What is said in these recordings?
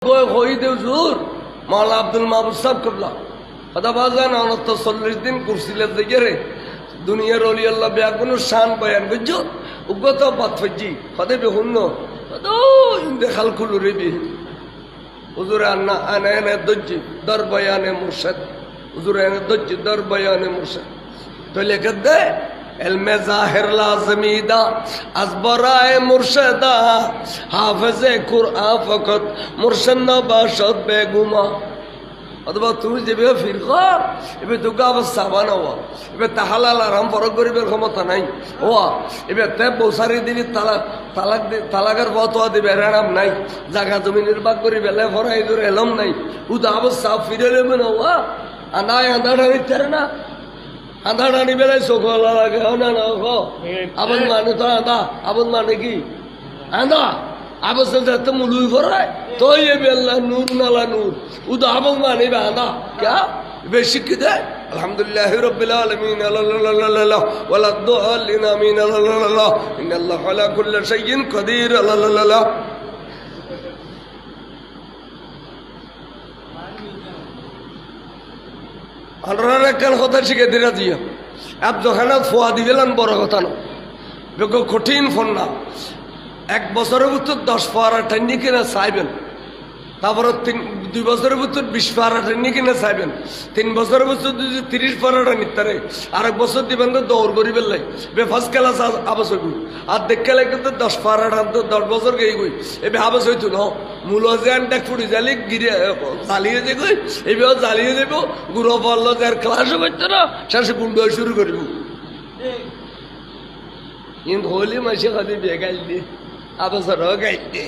হুজুর মাওলানা আব্দুল মাহবুব সাহেব কিবলা কথা বাজান 39 দিন কুরসিলে জিগরে দুনিয়ার ওলি আল্লাহ বেগুন শান বয়ান বুঝছো উগত বাত ফজি কদে বেহুন্ন কদো ইন্দে খালকুল রেবি হুজুর আনা আনা এনে দজ্জি দর বয়ানে মুর্শিদ হুজুর এনে দজ্জি দর বয়ানে মুর্শিদ তো লেখে দে علم ظاہر لازمی دا از برائے مرشدہ حافظ قرآن فقط مرشد نباشد بے گما অথবা তুমি যে ফিরকা এবে দুগা অবস্থা বানাওয়া এবে তাহালাল আরাম ফরক গরিবের ক্ষমতা নাই ওয়া এবে তে বসারি দিলি তালাকের ফতোয়া দিবে রাম নাই জায়গা জমি নির্বাক করি বেলে ফরাই ধরে এলম নাই উদা অবস্থা ফিরে নেবে না ওয়া আনায় আন্দাটা নিতে না আন্ধারানি বেলায় চোখলা লাগে না না আবদ মানে তো আন্দা আবদ মানে কি আন্দা আবদ যাতে মুলুই ফরায় তো এ বেল্লা নূর নালা নূর উদা আবদ মানে আন্দা ক্যা বেশি কি দেয় আলহামদুলিল্লাহ রাব্বিল আলামিন আল্লাহ ওয়ালা দুআলিন আমিন আল্লাহ ইন্নাল্লাহু আলা কুল্লি শাইইন কাদির আল্লাহ আল্লাহর কথা শিখে দিরা দিয়া আপ যখন ফোয়া দিবেন বড় কথা না বেগো কঠিন ফোন না 1 বছরের ভিতর 10 পারা টাইনি কিনা চাইবেন তারপরে 2 বছরের ভিতর 20 পারা টাইনি কিনা চাইবেন 3 বছরের ভিতর যদি 30 পারাটা নিতারে আর 1 বছর দিবেন তো দৌড় করি বেলাই বেফাস ক্লাস আবশ্যক আর দেখে লাগে তো 10 পারাটা তো 10 বছর গই গই এবে আবশ্য হইতো না মূল যে আনটা ফুড়ি জালি গিরে জ্বালিয়ে যে গই এবে জ্বালিয়ে দেব গুরু বললো যার ক্লাস করতে না শেষে গুন্ড শুরু করব ইন হোলি মাসে খাদি বেগাল দিয়ে আবসর গাইতে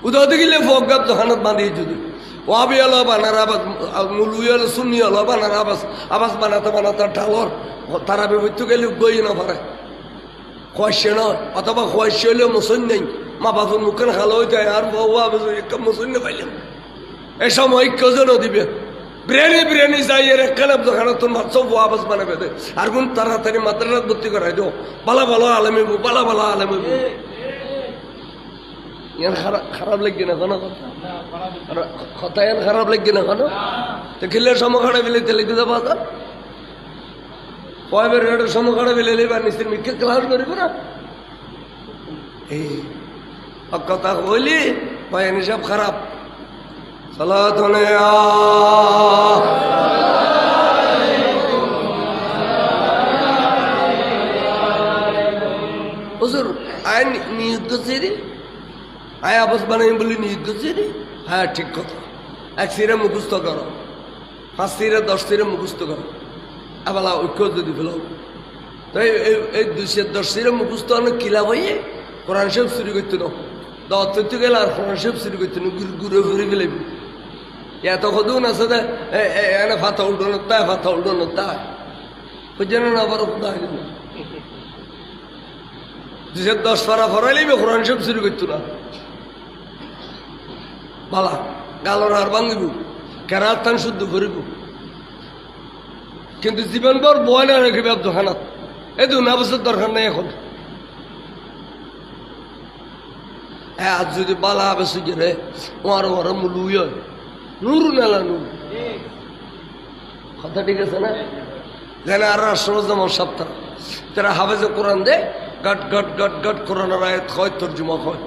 উদতে গেলে ফগাব দোকানত বাঁধি যদি ওয়াবি আলো বানার আবাস মুলুয়াল সুন্নি আলো বানার আবাস বানাতে ঢালর তারা বিভূত গেলে গই না পারে খোয়াশে নয় অথবা খোয়াশে হলে মুসন নেই মা বাপুর মুখের খালো যায় আর বউ আবাস মুসন পাইলাম এ সময় ঐক্যজন দিবে বিরিয়ানি যাই এর একখানে দোকানত সব আবাস বানাবে আর কোন তাড়াতাড়ি মাত্রাত ভর্তি করাই দিও বালা বালা আলমিবু বালা বালা আলমিবু ইয়ান খারাপ লাগছে না কোনো কথা ইয়ান খারাপ লাগছে না কোনো তো খিলের সমখাড়া বিলে তেলে দিতে পাতা কয়বার রেডের সমখাড়া বিলে লেবার নিশ্চিত মিকে ক্লাস করিব না এই কথা হইলি বয়ানি সব খারাপ সালাত হুজুর আয় নিয়োগ করছে রে আয় আবাস বানাই বলে নিয়োগ করছে রে হ্যাঁ ঠিক কথা 1 সিরে মুখস্থ করো 5 সিরে 10 সিরে মুখস্থ করো আবার ঐক্য যদি ফেলাও তো এই 210 সিরে মুখস্থ অনেক কিলা হইয়ে কোরআন শরীফ শুরু করতে না দাওয়াত করতে গেলে আর কোরআন শরীফ শুরু করতে না ঘুরে ঘুরে গেলে এত কদুন আছে এনে ফাতা উল্টোনো তাই ফাতা উল্টোনো তাই বুঝছেন না আবার খুদা হয়ে গেল 210 পারা ফরাইলেই কোরআন শরীফ শুরু করতো না বালা গালর আর বাঙ্গিব কেরাত তান শুদ্ধ করিব কিন্তু জীবন পর বয় না রেখে দোকানত এই দুনা বছর দরকার নেই এখন হ্যাঁ আজ যদি বালা আবেসে গেলে ওর ওর মুলুই নূর নালা নূর কথা ঠিক আছে না যেন আর রাষ্ট্রমা সপ্তাহ তারা হাফেজে কোরআন দে গট গট গট গট কোরআনের আয়াত হয় তর্জমা হয়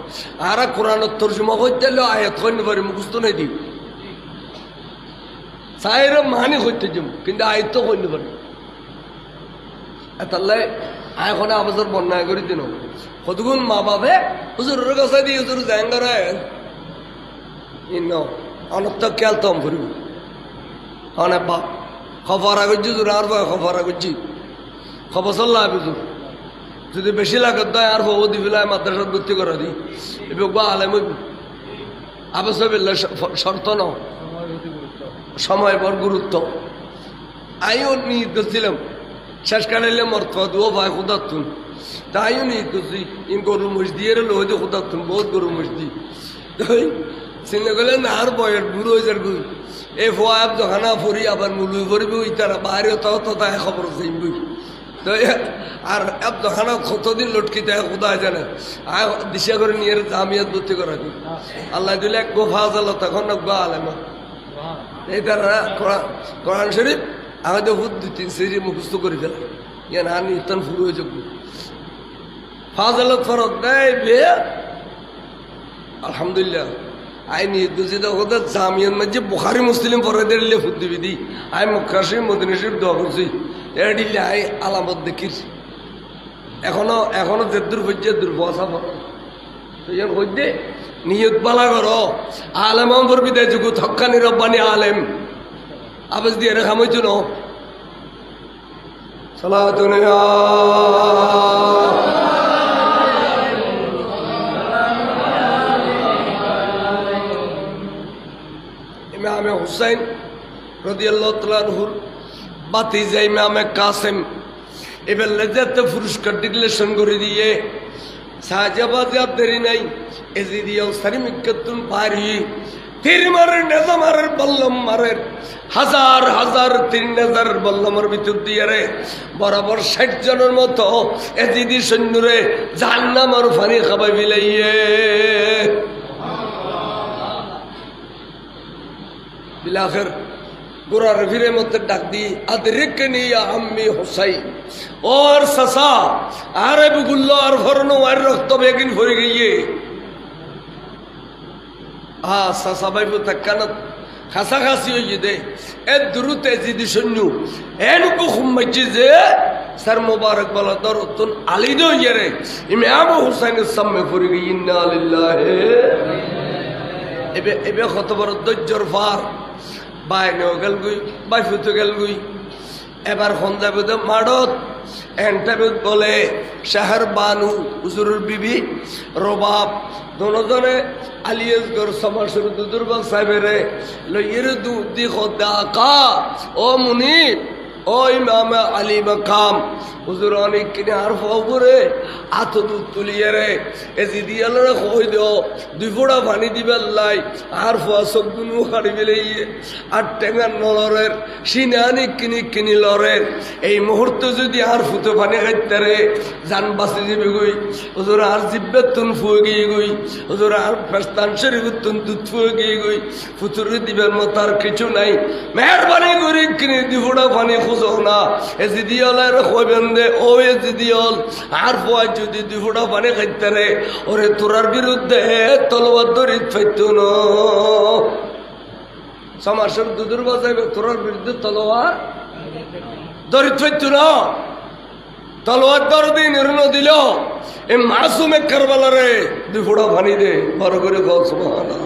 আর কোরআনের তর্জমা হইতে আয়াত হয় না পারি মুখস্থ নেই দিই সাইর মানে হইতে যাম কিন্তু আয়াত তো হইতে পারি তাহলে এখন আবাসের বন্যা করে দিন কতগুণ মা বাপে হুজুরের কাছে দিয়ে হুজুর জাঙ্গার ইন অনত্য খেলতাম করিব অনেক বাপ খবরা করছি তোর আর খবরা করছি খবর চল্লা হুজুর যদি বেশি লাগে তাই আর বউ দি ফেলায় মাদ্রাসাত ভর্তি করে দিই এবার বা আলেম আবাস শর্ত ন সময় বড় গুরুত্ব আইও নিয়ত করছিলাম শেষ কাটাইলে মর্তবা দুও ভাই খুদার তুন তাইও নিয়ত করছি ইন গরু মুষ দিয়ে রেলো হয়তো খুদার তুন বহুত গরু মুষ দিই চিন্তা করলে না আর বয়ের বুড়ো হয়ে যার গুই এই ফোয়াব দোকানা ফরি আবার মুলুই ফরিব তারা বাইরে তাও তো তাই খবর চাইবই তো আর দোকানে কতদিন লটকি দেয় কোথায় জানে আর দিশা করে নিয়ে জামিয়াত ভর্তি করা দিই আল্লাহ দিলে এক গোফা আজাল তখন গো আলেমা এই তারা কোরআন শরীফ আমাদের হুদ 2-3 সিরি মুখস্থ করে ফেলা ইয়ে না নিতন ফুরু হয়ে যোগ্য ফাজালত ফরত দেয় বিয়ে আলহামদুলিল্লাহ আইনি দুজিদা ওদের জামিয়ান মাঝে বুখারি মুসলিম পরে দিলে ফুদ দিবি দি আই মক্কা শরীফ মদিনা শরীফ দোয়া করছি এটা দিলে আই আলামত দেখিস এখনো যে দুর্ভোজ্যের দুর্বসা হইতে নিয়ত বালা করো আলেম আমর বিদায় যুগ থক্কানি রব্বানি আলেম আবেজ দিয়ে রেখা মইছ ন সালাতুন ইমামে হুসাইন রাদিয়াল্লাহু তাআলা আনহুর বাতিজা ইমামে কাসেম এবার লেজাতে পুরস্কার ডিক্লেরেশন করে দিয়ে শাহজাবাদ দেরি নাই এজিদিয়াল সারিমিকাতুন পারি তীর মারের নেজা মারের বল্লম মারের হাজার হাজার তীর নেজার বল্লমের ভিতর দিয়ে রে বরাবর 60 জনের মতো এজিদি সৈন্যরে জাহান্নামের পানি খাবাই বিলাইয়ে বিলাখের গোড়ার ফিরে মধ্যে ডাক দি আদরিকনি ইয়া আম্মি হুসাইন ওর সাসা আরে বুগুল্লো আর ভরনো আর রক্ত বেগিন ভরে গিয়ে সাসা ভাইবু তাকানত খাসা খাসি হয়ে দে এ দুরুতে জিদি সৈন্য এনুকু খুম্মাইছি যে স্যার মুবারক বলা দরতুন আলী দো ইয়ে ইমাম হুসাইনের সামনে ভরে গিয়ে ইন্না লিল্লাহি এবে কত বড় ধৈর্যর ভার বাইনেও গেল গুই বাই ফুটো গেল গুই এবার সন্ধ্যা মাড়ত এন্টাবিউত বলে শাহর বানু হুজুরের বিবি রবাব দোনোজনে আলিয়াসগর সমাজের দুর্বল সাহেবেরে লইয়ের দি খোদা কা ও মুনিব ও ইমাম আলী মাকাম হুজুর অনেক কিনে আর ফরে আত দুধ তুলিয়ে রে এজি দিয়ালরে কই দিও 2 ফোঁটা পানি দিবার লাই আর ফোয়া সবগুলো হাড়ি বেলাইয়ে আর টেঙ্গার নলরের সিনানি কিনি লরের এই মুহূর্তে যদি আর ফুটো পানি খাইতে রে জান বাঁচে যাবে গই হুজুর আর জিব্বে তুন ফুয়ে গিয়ে গই হুজুর আর ফেস্তান শরীফ তুন দুধ ফুয়ে গিয়ে গই ফুতুরে দিবার মতো আর কিছু নাই মেহরবানি করে কিনে 2 ফোঁটা পানি খুঁজো না এজি দিয়ালের কইবেন দে ও এজি দিয়াল আর ফোয়া যদি 2 ফোঁটা পানি খাইতে রে ওরে তোরার বিরুদ্ধে তলোয়ার দরিত ফাইতো না সমাজের দুধুর বাজাইবে তোরার বিরুদ্ধে তলোয়ার দরিত ফাইতো না তলোয়ার দরদি নির্ণ দিল এ মাসুমে কারবালারে 2 ফোঁটা পানি দে বড় করে গল সুবহানাল্লাহ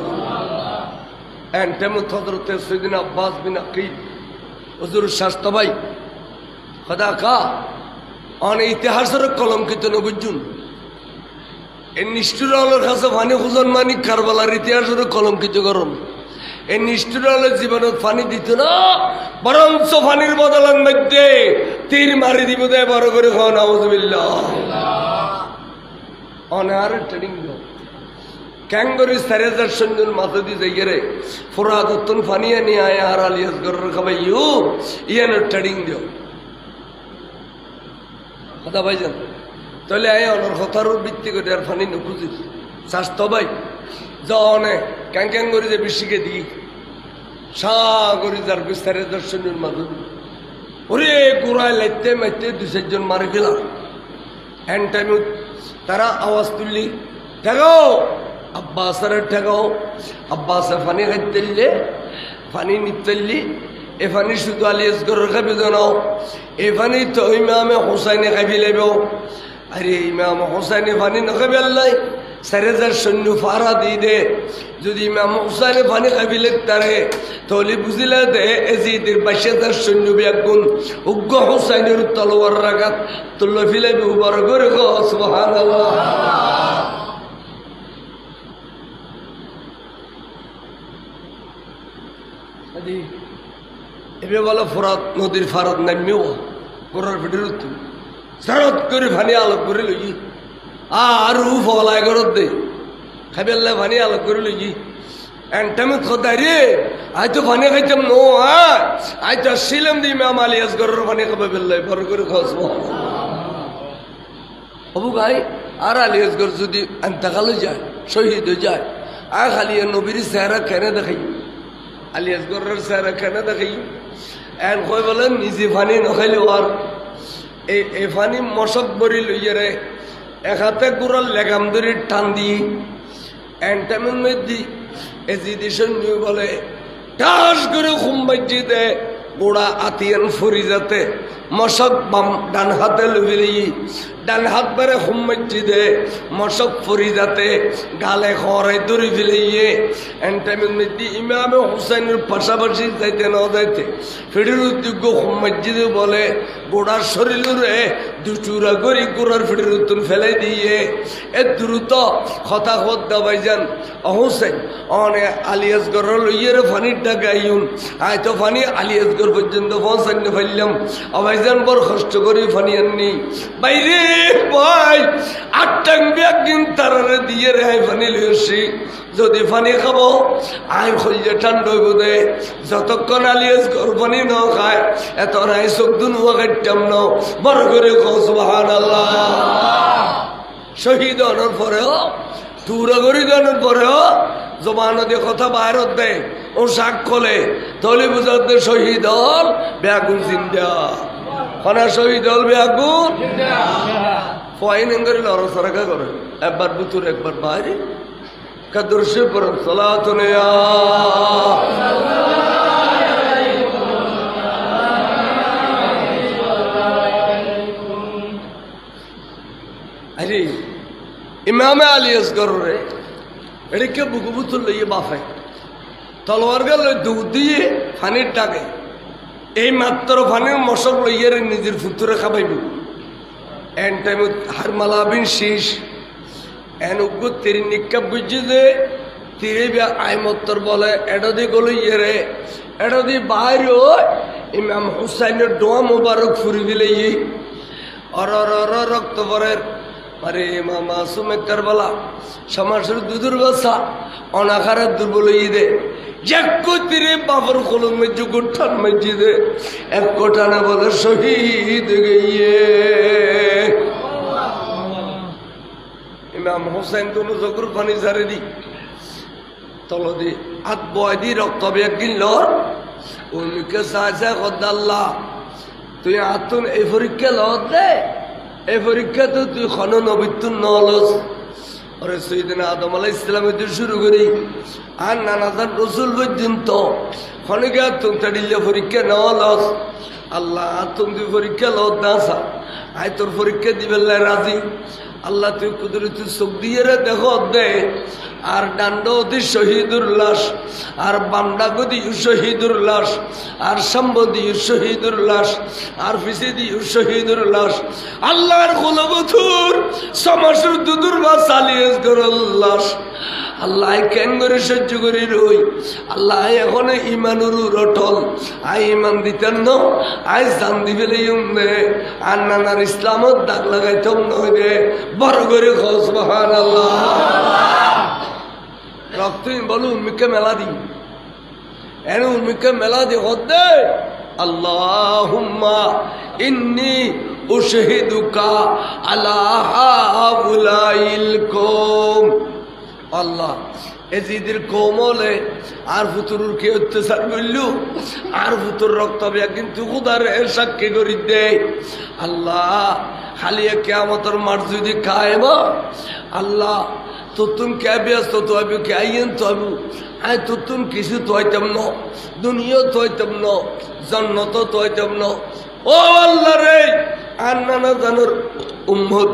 এন্টেমুত হযরত সাইয়্যিদিনা আব্বাস বিন আকিল হুজুর শাস্তা ভাই খোদা কা অন ইতিহাসের কলঙ্কিত ন বুঝুন এই নিষ্ঠুরালের কাছে পানি খুঁজন মানি কারবালার ইতিহাসের কলঙ্কিত গরম এই নিষ্ঠুরালের জীবনত পানি দিত না বরঞ্চ পানির বদলের মধ্যে তীর মারি দিব দেয় বড় করে খাওয়া নাউজুবিল্লাহ অনার ট্রেনিং দাও ক্যাঙ্গরি 4000 সৈন্যর মাথা দিয়ে যাই রে ফোরাদত্তন ফানিয়া নিয়ে আয় আর আলিয়াসগরের খাবাই ইয়ানোর ট্রেনিং দিও কথা ভাইজান তাহলে আয় অনর কথার ভিত্তি করে আর ফানি নুখুজি স্বাস্থ্য ভাই জনে ক্যাং করে যে বেশিকে দিই সাগরি যার 4000 সৈন্যর মাথা দিয়ে ওরে গোড়ায় লাইতে মাইতে 2-4 জন মারি ফেলাম হ্যান্ড টাইম তারা আওয়াজ তুললি ঠেকাও আব্বাসরে ঠেকাও আব্বাসে ফানি খাইতে ফানি নিতেলি এ ফানি শুধু আলিয়াসগরের খাবি জানাও এ ফানি তো ইমামে হুসাইনে খাবি লাইব আরে ইমাম হুসাইনে ফানি না খাবি আল্লাহ 4000 সৈন্য ফারা দিয়ে দে যদি ইমাম হুসাইনে ফানি খাবি লাগতারে তাহলে বুঝিলে দে এজিদের 22000 সৈন্য বিয়াগুন উগ্র হুসাইনের তলোয়ার রাগাত তুল্ল ফিলাইবে উবার করে গো সুবহানাল্লাহ এবার বলো ফোরাত নদীর ফারাত নামিও গোড়ার ভিডিও সারত করে ফানি আলোক করে লই আর ফলায় ঘরত দে খাইবেল্লা ফানি আলোক করে লই এন্টামে খোদাই রে আই তো ফানি খাইতাম নো আই তো শিলাম দি ইমাম আলিয়াসগরের ফানি খাবে বেল্লাই বড় করে খাওয়া অবু গাই আর আলী আসগর যদি এন্তেকালে যায় শহীদ হয়ে যায় আর খালি নবীর চেহারা কেন দেখাই আলী আসগরের চেহারা কেন দেখাই এন কই বলেন নিজে ফানি নখাইলে আর এই ফানি মশক বরি লইয়ে রে এক হাতে গুড়ার লেগাম ধরে টান দিয়ে এন্টামের মধ্যে এজিডিশন নিয়ে বলে টাস করে খুম্বাজি দে গোড়া আতিয়ান ফুরি যাতে মশক বাম ডান হাতে লুবিলি ডান হাত বারে খুম্বাজি দে মশক ফুরি যাতে গালে খরাই দড়ি ফেলিয়ে এন্টামের মধ্যে ইমামে হুসাইনের পাশাপাশি যাইতে না যাইতে ফিডির উদ্যোগ্য খুম্বাজি দে বলে গোড়ার শরীরে দুচুরা করি গোড়ার ফিডির উত্তর ফেলে দিয়ে এ দ্রুত কথা খত দাবাই যান অহুসাইন অনে আলিয়াসগর লইয়ের ফানির ডাকাইন আয় তো ফানি আলিয়াসগর পর্যন্ত পৌঁছান ফেললাম অভাইজান বড় কষ্ট করে ফানি আননি বাইরে ভাই আটটাং একদিন তারারে দিয়ে রে আয় ফানি লিয়েছি যদি ফানি খাবো আয় খলজে ঠান্ডা হইব দে যতক্ষণ আলিয়াসগর ফানি ন খায় এত রায় চোখ দুনুয়া কাটতাম ন বড় করে সুবহানাল্লাহ শহীদ হওয়ার পরেও তুরা করি দেওয়ার পরেও জবান দিয়ে কথা বাইরত দেয় ও শাক খোলে তলে বুঝাতে শহীদ হল ব্যাগুন চিন্তা খানা শহীদ হল ব্যাগুন ফাইন করে লড়াচড়া করে একবার ভিতর একবার বাইরে কাদর্শে পর সালাতুনে আরে ইমামে আলী আসগর রে এদিকে বুকুবুতুর লইয়ে বাফে তলোয়ার গেল দুধ দিয়ে ফানির টাকে এই মাত্র ফানির মশক লইয়ে নিজের ফুতুরে খাবাইব এন টাইম হার মালাবিন শীষ এন উগ্র তেরি নিক্ষাপ বুঝছে যে তিরে বিয়া আইমত্তর বলে এটা দিয়ে গলো ইয়ে রে এটা দিয়ে বাইরে ইমাম হুসাইনের ডোয়া মোবারক ফুরি দিলে অর রক্ত পরের আরে মামা সুমে কারবালা সমাজের দুধুর বাসা অনাখারের দুর্বল দে এক তীরে বাবর কলম মেজু গোঠান মসজিদে এক কোটানা বলে শহীদ গিয়ে ইমাম হোসেন তো জগুর পানি ঝাড়ে দি তল দি হাত বয় দি রক্ত বেগ গিল উনিকে সাজা কদাল্লা তুই আতুন এই পরীক্ষা লত দে এই পরীক্ষা তো তুই খন নবীত্ব নলস ওরে সৈদিন আদম আলাইহিস সালাম থেকে শুরু করি আর নানাজান রসুল পর্যন্ত খনিকে তুমি তাড়িলে পরীক্ষা নলস আল্লাহ তুমি পরীক্ষা লত দাসা আয় তোর পরীক্ষা দিবে রাজি আল্লাহ তুই কুদরতি চোখ দিয়ে দেখো দে আর ডান্ড অতি শহীদুর লাশ আর বামডা গদি শহীদুর লাশ আর সম্বদি শহীদুর লাশ আর পিছে দি শহীদুর লাশ আল্লাহর গোলবথুর সমাসুর দুদুর বা চালিয়ে লাশ আল্লাহ কেন করে সহ্য করি রই আল্লাহ এখন ইমানুর রটল আই ইমান দিতেন ন আই জান দিবেলে আর নানার ইসলামত দাগ লাগাইতাম নয় রে বড় করে সুবহানাল্লাহ রক্ত বলো উম্মিকে মেলা দি এন উম্মিকে মেলা দি হদে আল্লাহুম্মা ইন্নী উশহিদুকা আলা হাউলাইল কওম আল্লাহ এজিদের কোমলে আর ফুতুরুর কে অত্যাচার করল আর ফুতুর রক্ত কিন্তু খুদার সাক্ষী করি দে আল্লাহ খালিয়া কিয়ামতের মাঠ যদি কায়েম আল্লাহ তুতুন কে ব্যস্ত তো আবি কে আইন তো আবু আয় তুতুন কিছু তোইতাম ন দুনিয়া তোইতাম ন জান্নাত তোইতাম ন ও আল্লাহ রে আর নানা জানোর উম্মত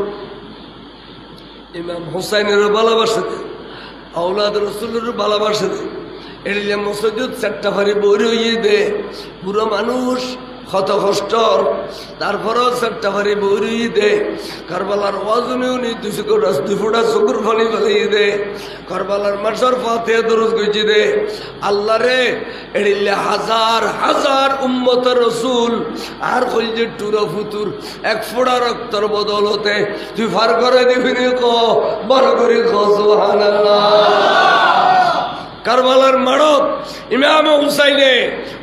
ইমাম হুসাইনের ভালোবাসা আওলাদ রসুলের ভালোবাসা দে এড়িলে মসজিদ চারটা ভারি বই হইয়ে দে বুড়ো মানুষ ক্ষত কষ্টর তারপরেও চারটা ভারি বই রইয়ে দে কারবালার ওয়াজনেও নি 2 ফুটা চকুর পানি ফেলিয়ে দে কারবালার মাসর ফাতে দরজ গইছি দে আল্লাহ রে এড়িলে হাজার হাজার উম্মতের রসুল আর কইছে টুরা ফুতুর এক ফোঁটা রক্তর বদলতে তুই ফার করে দিবি নি ক বড় করে ক সুবহানাল্লাহ কারবালার মাড়ত ইমাম হুসাইনে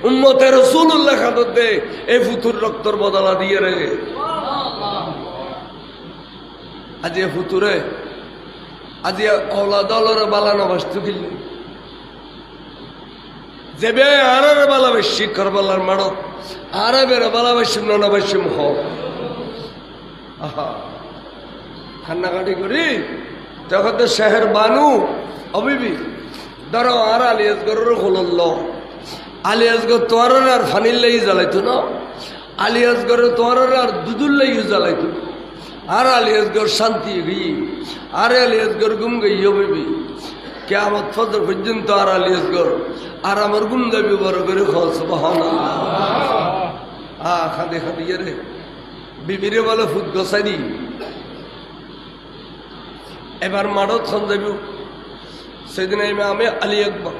উম্মতে রাসূলুল্লাহ খাদতে এই ফুতুর রক্তর বদলা দিয়ে রে আজি ফুতুরে আজি অলাদলরে বালানো বস্তু কিনলে যেবে আরে বালাবাসী করবালার মাড়ত আরে বেড়ে বালাবাসী ননাবাসী মুখ আহা কান্নাকাটি করি তখন তো শেহের বানু অবিবি ধরো আর আলিয়াসগরের হলল আলিয়াসগর তোয়ার আর ফানির লেগে জ্বালাইতো না আলিয়াসগরের তোয়ার আর দুদুর লেগে জ্বালাইতো আর আলিয়াসগর শান্তি গই আর আলিয়াসগর গুম গই অবিবি কিয়ামত ফজর পর্যন্ত আর আলিয়াসগর আর আমার গুম যাবি বড় করে খোঁজ সুবহানাল্লাহ খাদে খাদে রে বিবিরে বলে ফুট গসাই এবার মাড়ত খন যাবি সেদিন আমি আলী আকবর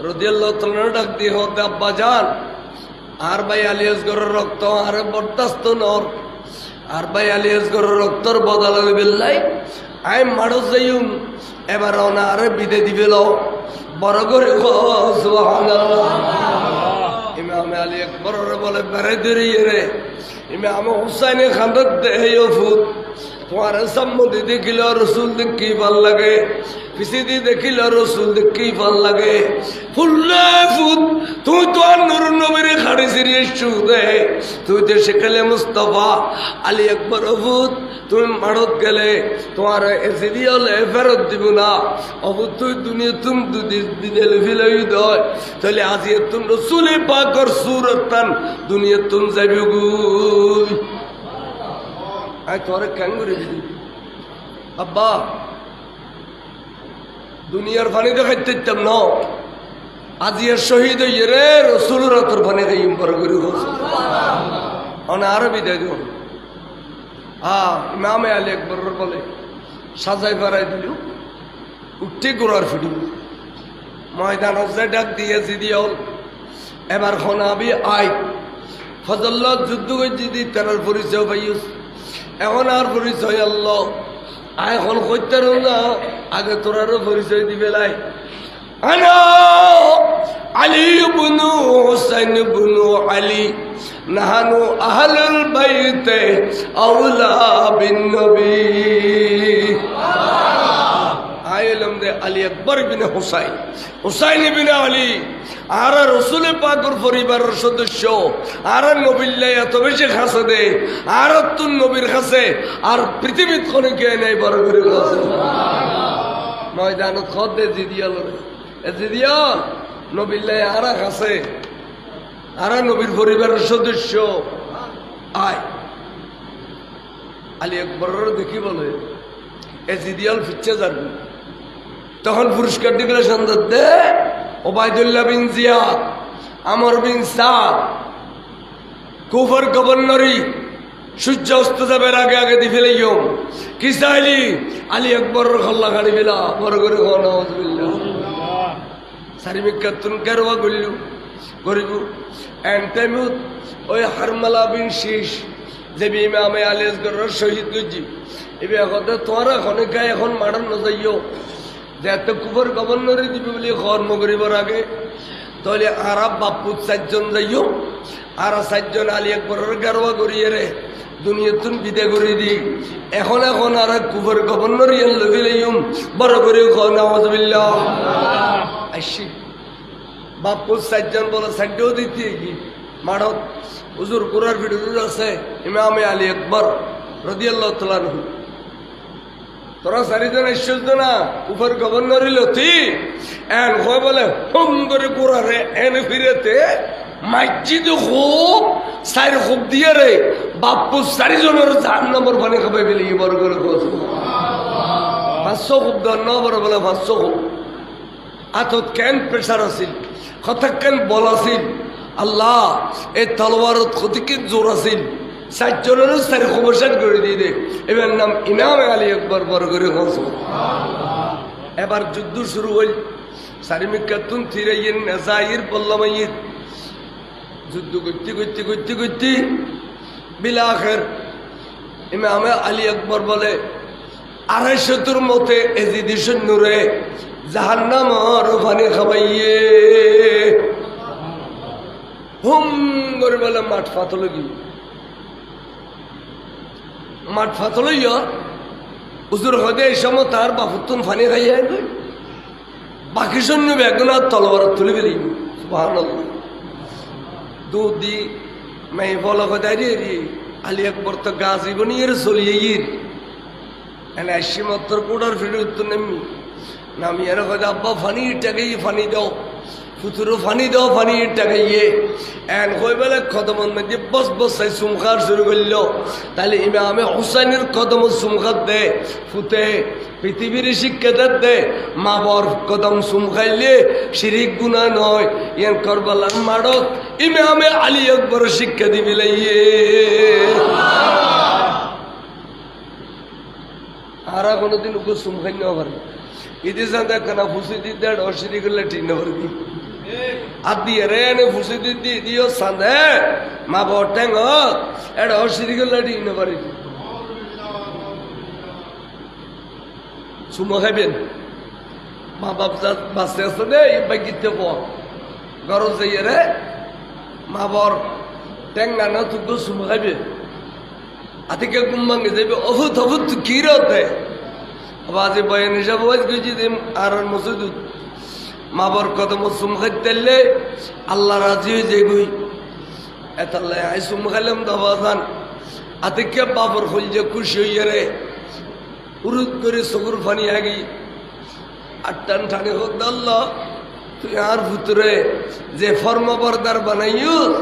রাদিয়াল্লাহু তাআলা ডাক দিয়ে হতে আব্বা যান আর ভাই আলিয়াসগরের রক্ত আর বরদাস্ত নর আর ভাই আলিয়াসগরের রক্তর বদলা বিল্লাই আই মাড়ত যাইম এবার ওনা আরে বিদে দিবে লো বড় করে সুবহানাল্লাহ ইমাম আলী আকবর বলে বেড়ে দরিয়ে রে ইমাম হুসাইনে খান্দত দেয় ফুট তোমার সম্মতি দেখিল রসুল দেখি ভাল লাগে পিছিয়ে দেখিল রসুল দেখি ভাল লাগে ফুল্লে ফুট তুই তো আর নুর নবীর খাড়ি সিরিয়ে দে তুই তো শেখালে মুস্তফা আলী আকবর ফুট তুমি মাড়ত গেলে তোমার এসিডি হলে ফেরত দিব না অবুত তুই দুনিয়া তুমি দুদিন ফিলাই দয় তাহলে আজি তুমি রসুলে পাকর সুরতান দুনিয়া তুমি যাবি গুই আই তোরে কেন করে দিবি আব্বা দুনিয়ার পানি তো খাইতে ইচ্ছাম ন আজি এর শহীদ হইয়ে রে রসুলের তোর পানি খাইম বড় করে অনে আরো বিদায় দিব ইমামে আলী আকবর বলে সাজাই ফেরাই দিল উঠতে গোড়ার ফিডিল ময়দান ডাক দিয়েছি দিও এবার খনাবি আই ফজল্লা যুদ্ধ করছি দি তার পরিচয় পাইস এখন আর পরিচয় আল্লাহ এখন কইতে না আগে তোরারও পরিচয় দিবে লাই আনা আলী বুনু হুসাইন বুনু আলী নাহানু আহলুল বাইতে আউলা বিন নবী আইলাম দে আলী আকবর বিন হুসাইন হুসাইন বিন আলী আর রসুল পাকের পরিবারের সদস্য আর নবীল্লাই এত বেশি খাসে দে আর তুন নবীর খাসে আর পৃথিবীত কোনো কে নেই বড় করে ময়দানত খদ দে জিদিয়াল জিদিয়া নবীল্লাই আর খাসে আর নবীর পরিবারের সদস্য আয় আলী আকবর দেখি বলে এ জিদিয়াল ফিচ্ছে যাবে তখন পুরস্কার দিলে সন্ধ্যা দে ওবায়দুল্লাহ বিন জিয়াদ আমর বিন সাদ কুফার গভর্নরি সূর্য অস্ত যাবার আগে আগে দি ফেলাইও কি চাইলি আলী আকবর খল্লা গাড়ি ফেলা বড় করে নওয়াজবিল্লাহ সারিমিকা তুন কেরওয়া গলিল গরিব এন্টাইমুত ওই হারমালা বিন শীষ যে ইমামে আলী আসগরের শহীদ গজি এবে এখন তোরা খনিকা এখন মারান না যাইও যেতে কুফর গভর্নরে দিবি বলে কর্ম করিবার আগে তাহলে আর বাপুত 4 জন যাইও আর 4 জন আলী আকবরের গারওয়া করিয়ে রে দুনিয়াতুন বিদে করে দি এখন আর কুফর গভর্নর ইয়ান লইলাইম বড় করে নাউজুবিল্লাহ আইসি বাপুত 4 জন বলে সাইডও দিতে কি মাড়ত হুজুর কুরার ভিডিও আছে ইমামে আলী আকবর রাদিয়াল্লাহু তাআলা আনহু তোরা 4 জন এসেছ না উপর গভর্নর লতি এন হয় বলে হুম করে কুরারে এন ফিরেতে মসজিদ খুব 4 খুব দিয়ে রে বাপু 4 জনের জাহান্নামের পানি খাবে বলে বড় করে সুবহানাল্লাহ 500 খুব দন বড় বলে 500 খুব আতত কেন প্রেসার আছিল কথা কেন বল আছিল আল্লাহ এই তলোয়ারত কতকি জোর আছিল 4 জনেরও 4 খবরসাদ করে দিয়ে দে এবার নাম ইমাম আলী আকবর বড় করে সুবহানাল্লাহ এবার যুদ্ধ শুরু হইল সারিমিকাতুন থিরাইয়ের নাজাইর পল্লামাইর যুদ্ধ করতে বিলাখের ইমাম আলী আকবর বলে 250 মতে এজিদি সৈন্যরে জাহান্নামের পানি খাবাইয়ে হুম করে বলে মাঠ ফাতল হুজুর হদে এই সময় তার বাপুতুন ফানি খাইয়া বাকি সৈন্য বেগুনার তলবার তুলে ফেলি সুবহানাল্লাহ দুধ দি মাই ফল দাঁড়িয়ে আলী আকবর তো গাছি বনিয়ে চলিয়ে গিয়ে এনে আসি মাত্র কোটার ফিরে উত্তর নামি এর কথা আব্বা ফানি টাকাই ফানি দাও ফুতুরো ফানি দাও ফানি টাকাইয়ে এন কই বেলে কদমন মধ্যে বস বসাই সুমখার শুরু করল তাহলে ইমামে হুসাইনের কদম সুমখার দে ফুতে পৃথিবীর শিক্ষাদার দে মা বর কদম সুম খাইলে শিরিক গুনাহ নয় ইয়ান করবালার মাড়ক ইমামে আলী আকবর শিক্ষা দিবি লাইয়ে আরা কোনোদিন ওকে সুম খাই না পারে ইদি সাদা কানা ফুসি দিতে অশিরিক লাঠি না পারবি আদি রে নে ফুসি দিতে দিও সাদে মা বটেন এড অশিরিক লাঠি না পারে সুম খাইবেন মা বাপ বাসে আছে দে বাগিতে পো গরজ যাইয়ে রে মা বর টেঙ্গা না তুই সুম খাইবে আতিকে গুম্বাঙ্গে যাইবে অভূত অভূত কি রতে আবাজে বয়ান হিসাব ওয়াজ গেছি দিম আর মসজিদ মা বর কদম সুম খাইতে আল্লাহ রাজি হয়ে যাইবই এতাল্লাই আই সুম খাইলাম দাবাজান আতিকে বাবর হল যে খুশি হইয়া রে উরুদ করে চকুর ফানি আগি আটটান ঠানে হোক আল্লাহ তুই আর ভুতরে যে ফর্মবরদার বানাইয়ুস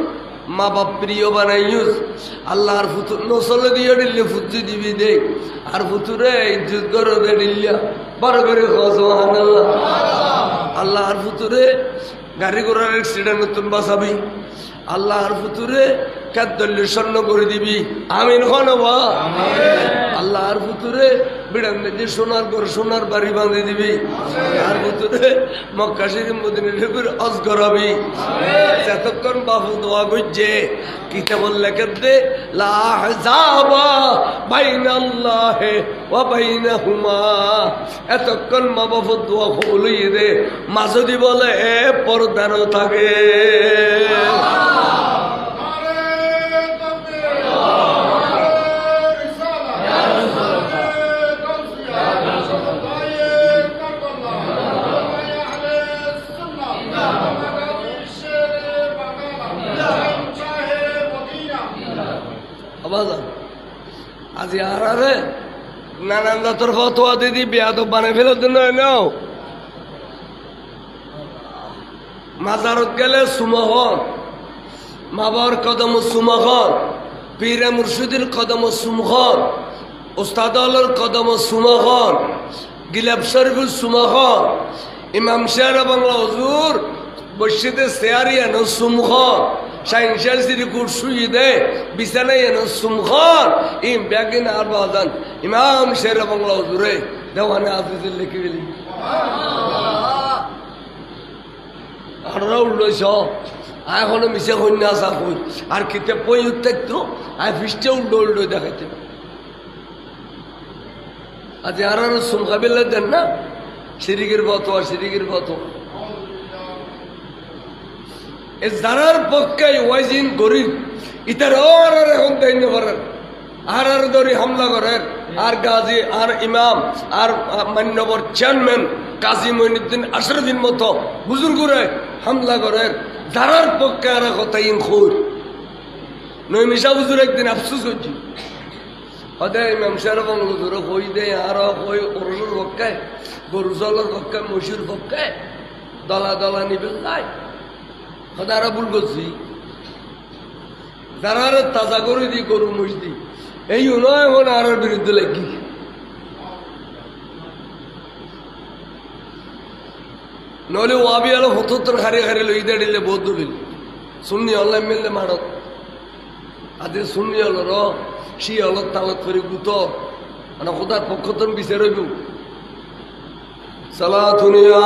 মা বাপ প্রিয় বানাইয়ুস আল্লাহর ফুতুর নসলে দিয়ে দিল্লি ফুচি দিবি দে আর ফুতুরে ইজ্জত করে দে দিল্লা বড় করে সুবহানাল্লাহ আল্লাহর ফুতুরে গাড়ি ঘোড়ার অ্যাক্সিডেন্ট নতুন বাঁচাবি আল্লাহর ফুতুরে কাদ্দল্য স্বর্ণ করে দিবি আমিন হনবা আল্লাহর ফুতুরে বিড়ান যে সোনার ঘর সোনার বাড়ি বাঁধে দিবি আর ফুতুরে মক্কা শরীফ মদিনা শরীফের হজ করাবি এতক্ষণ বাবু দোয়া করছে কিতাবুল লেখের দে লা হিজাবা বাইনাল্লাহি ওয়া বাইনাহুমা এতক্ষণ মা বাবু দোয়া কবুল হইয়ে দে মা যদি বলে পর্দারও থাকে আজ আরে নানান জাতর ফতোয়া দিদি বিয়া তো বানাই ফেলার জন্য নাও মাজারত গেলে সুমহন মা বাবার কদম সুমহন পীরে মুর্শিদের কদম সুমহন ওস্তাদ আলোর কদম সুমহন গিলাপ শরীফুল সুমহন ইমাম শের বাংলা হুজুর মসজিদে শেয়ারিয়ান সুমহন শাইনশাল সিরি কুরসুই দে বিছানায় এনো সুমখান ইম ব্যাগিন আর বাজান ইমাম শের বাংলা হুজুরে দেওয়ানে আজিজের লিখে গেলি আররা উল্লইছ এখনো মিশে কন্যা আসা কই আর কিতে পই উঠতো আই ফিস্টে উল্টো দেখাইতে আজ আর সুমখাবিল্লা দেন না শিরিকের বত যারার পক্ষে ওয়াজিন গরিব ইতার আর এখন দাইন্য করেন আর দরি হামলা করেন আর গাজী আর ইমাম আর মান্যবর চেয়ারম্যান কাজী মঈনুদ্দিন আশরাফির মতো বুজুর্গরে হামলা করেন যারার পক্ষে আর কথা ইন খুর নৈমিষা বুজুর একদিন আফসোস করছি সদায় ইমাম সাহেব হুজুরে কই দেয় আর কই অরুণের পক্ষে গরু জলের পক্ষে মহিষের পক্ষে দলা দলা নিবে যায় সদারা ভুল করছি যারা তাজা করে দি গরু মহিষ দি এই নয় এখন আর বিরুদ্ধে লাগি নহলে ওয়াবি আলো হতর খারে খারে লই দিলে বহুত দলিল শুননি অনলাইন মেললে মারত আদে শুননি হলো র সি হলো তালত করে গুত মানে খোদার পক্ষ তোর বিচার হইব সালাতুনিয়া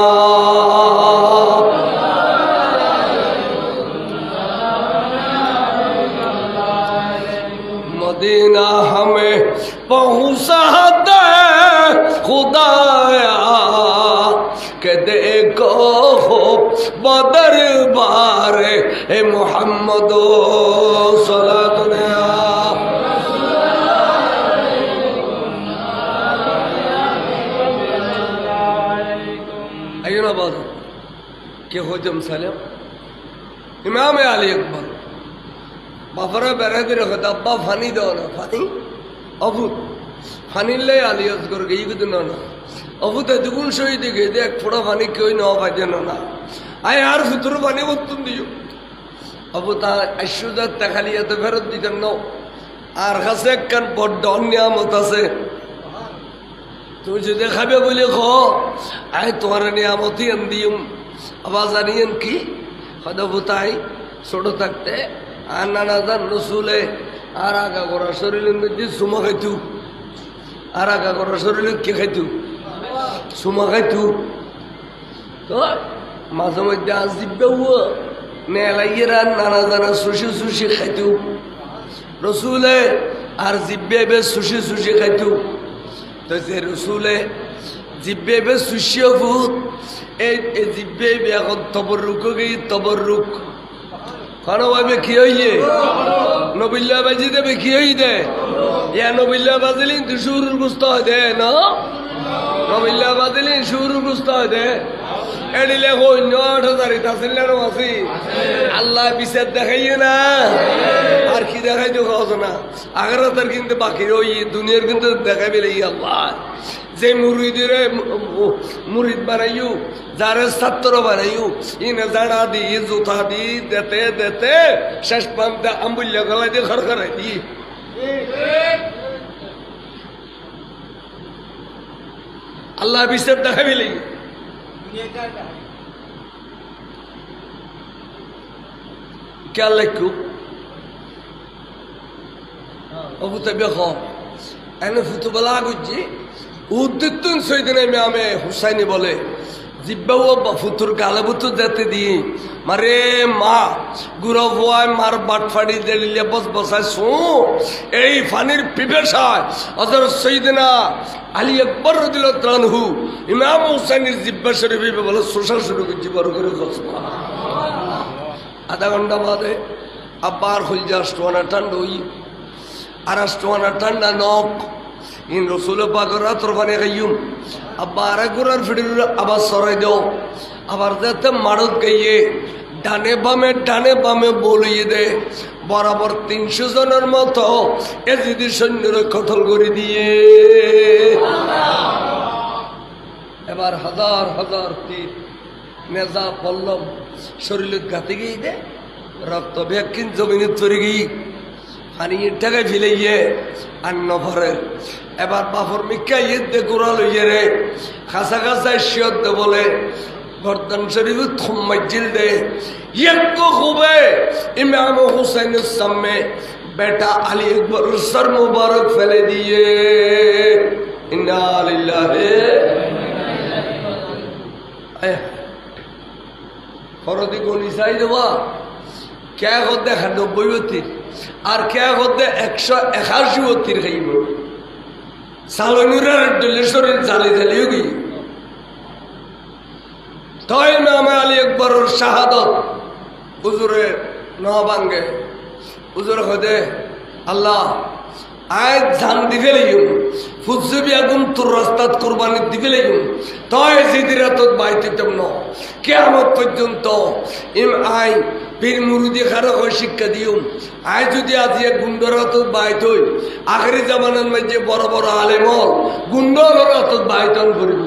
मदीना हमें पहुँचा दे खुदाया के देखो हो बदर बारे मोहम्मद सल्लल्लाहु কে হজম সালেম ইমাম আলী আকবর বাপরা বেড়াতে রেখে আব্বা ফানি দেও না ফানি অভূত ফানিলে আলী আসগর গিয়ে কিন্তু না অভূত দুগুণ শহীদ গিয়ে এক ফোড়া ফানি কেউ নেওয়া পাই যেন না আয় আর ফুতুর পানি উত্তম দিও অবু তা আশুদার দেখালিয়াতে ফেরত দিতেন ন আর কাছে একখান বড্ড নিয়ামত আছে তুমি যদি খাবে বলে খ আয় তোমার নিয়ামতই আন দিম আবার জানিয়েন কি হদবু তাই ছোট থাকতে আর নানা জান রসুলে আর আগা করা শরীরের মধ্যে সুমা খাইতু আর আগা করা শরীরে কে খাইতু সুমা খাইতু তো মাঝে মধ্যে আজ দিব্য নেলাইয়েরা নানা জানা সুশি সুশি খাইতু রসুলে আর জিব্বে বে সুশি সুশি খাইতু তো যে রসুলে জিব্বে বে সুশিও ভূত এই জিব্বে বে এখন তবরুক গিয়ে তবরুক কারো ভাবে কি হইয়ে নবিল্লা বাজি দেবে কি হই দে ইয়া নবিল্লা বাজিলিন তো শুরুর বুঝতে হয় দে না নবিল্লা বাজিলিন শুরুর বুঝতে হয় দে এডিলে কইন্য 8000 তাসিল্লারও আছে আল্লাহ বিচার দেখাইয়ে না আর কি দেখাইতো খাওয়া না আখিরাতের কিন্তু বাকি ওই দুনিয়ার কিন্তু দেখাইবে লাগি আল্লাহ যে মুরিদ বানাইও যারে ছাত্র বানাইও ইনে জানা দি জুতা দি দেতে দেতে শেষ পান্তে আম্বুল্লা গলাই দিয়ে খড়খড়াই দি আল্লাহ বিচার দেখাইবে লাগি क्या लिखू अबू तबे खो एने फुतबला गुजी उद्दितुन सैदने में आमे हुसैनी बोले जिब्बाओ बफुतुर गाले बुतु देते दी मारे माँ गुरो हुआ मार बाट फाड़ी दे लिया बस बसाए सो ए फानिर पिबेशाय अदर सैदना আলী আকবর রাদিয়াল্লাহু তাআলা আনহু ইমাম হুসাইনের জিব্বা শরীফে বলে সোশাল শুরু করছি বড় করে আধা ঘন্টা বাদে আবার হইল যা স্টোয়ানা ঠান্ডা হই আর স্টোয়ানা ঠান্ডা নক ইন রসুল পাকের রাতর পানি খাইম আবার গোড়ার ফিডির আবার সরাই দেও আবার যাতে মারত গাইয়ে ডানে বামে বলিয়ে দে বরাবর 300 জনের মতো এজিদি সৈন্যরা কতল করে দিয়ে এবার হাজার হাজার তীর নেজা পল্লব শরীরের গাতে গিয়ে দে রক্ত ব্যাকিন জমিনে চড়ে গিয়ে পানির টাকায় ফেলে গিয়ে আর নভরে এবার বাপর মিকা ইয়ে গোড়া লইয়ে রে খাসা খাসা শিয়ত দে বলে গর্দান শরীফ থম্মাইজিল দে একটু খুবে ইমাম হুসাইনের সামনে বেটা আলী আকবর সর মুবারক ফেলে দিয়ে ইন্না লিল্লাহি ফরদি গলি চাই দেবা কে করতে 90 আর কে করতে 181 খাইব সালনুরের ডলেশ্বরের জালে জালিও গই তাই ইমাম আলী আকবরের শাহাদত হুজুরে না ভাঙ্গে হুজুর হদে আল্লাহ আজ ধান দিবে লাগিম ফুজবি আগুন তোর রাস্তাত কুরবানি দিবে লাগিম তাই জিদিরাতত বাইতিতম ন কিয়ামত পর্যন্ত ইম আই পীর মুরিদি খারা হয় শিক্ষা দিও আই যদি আজি গুন্ডরাতত বাইত হই আখেরি জামানার মধ্যে বড় বড় আলেম গুন্ডরাতত বাইতন করিব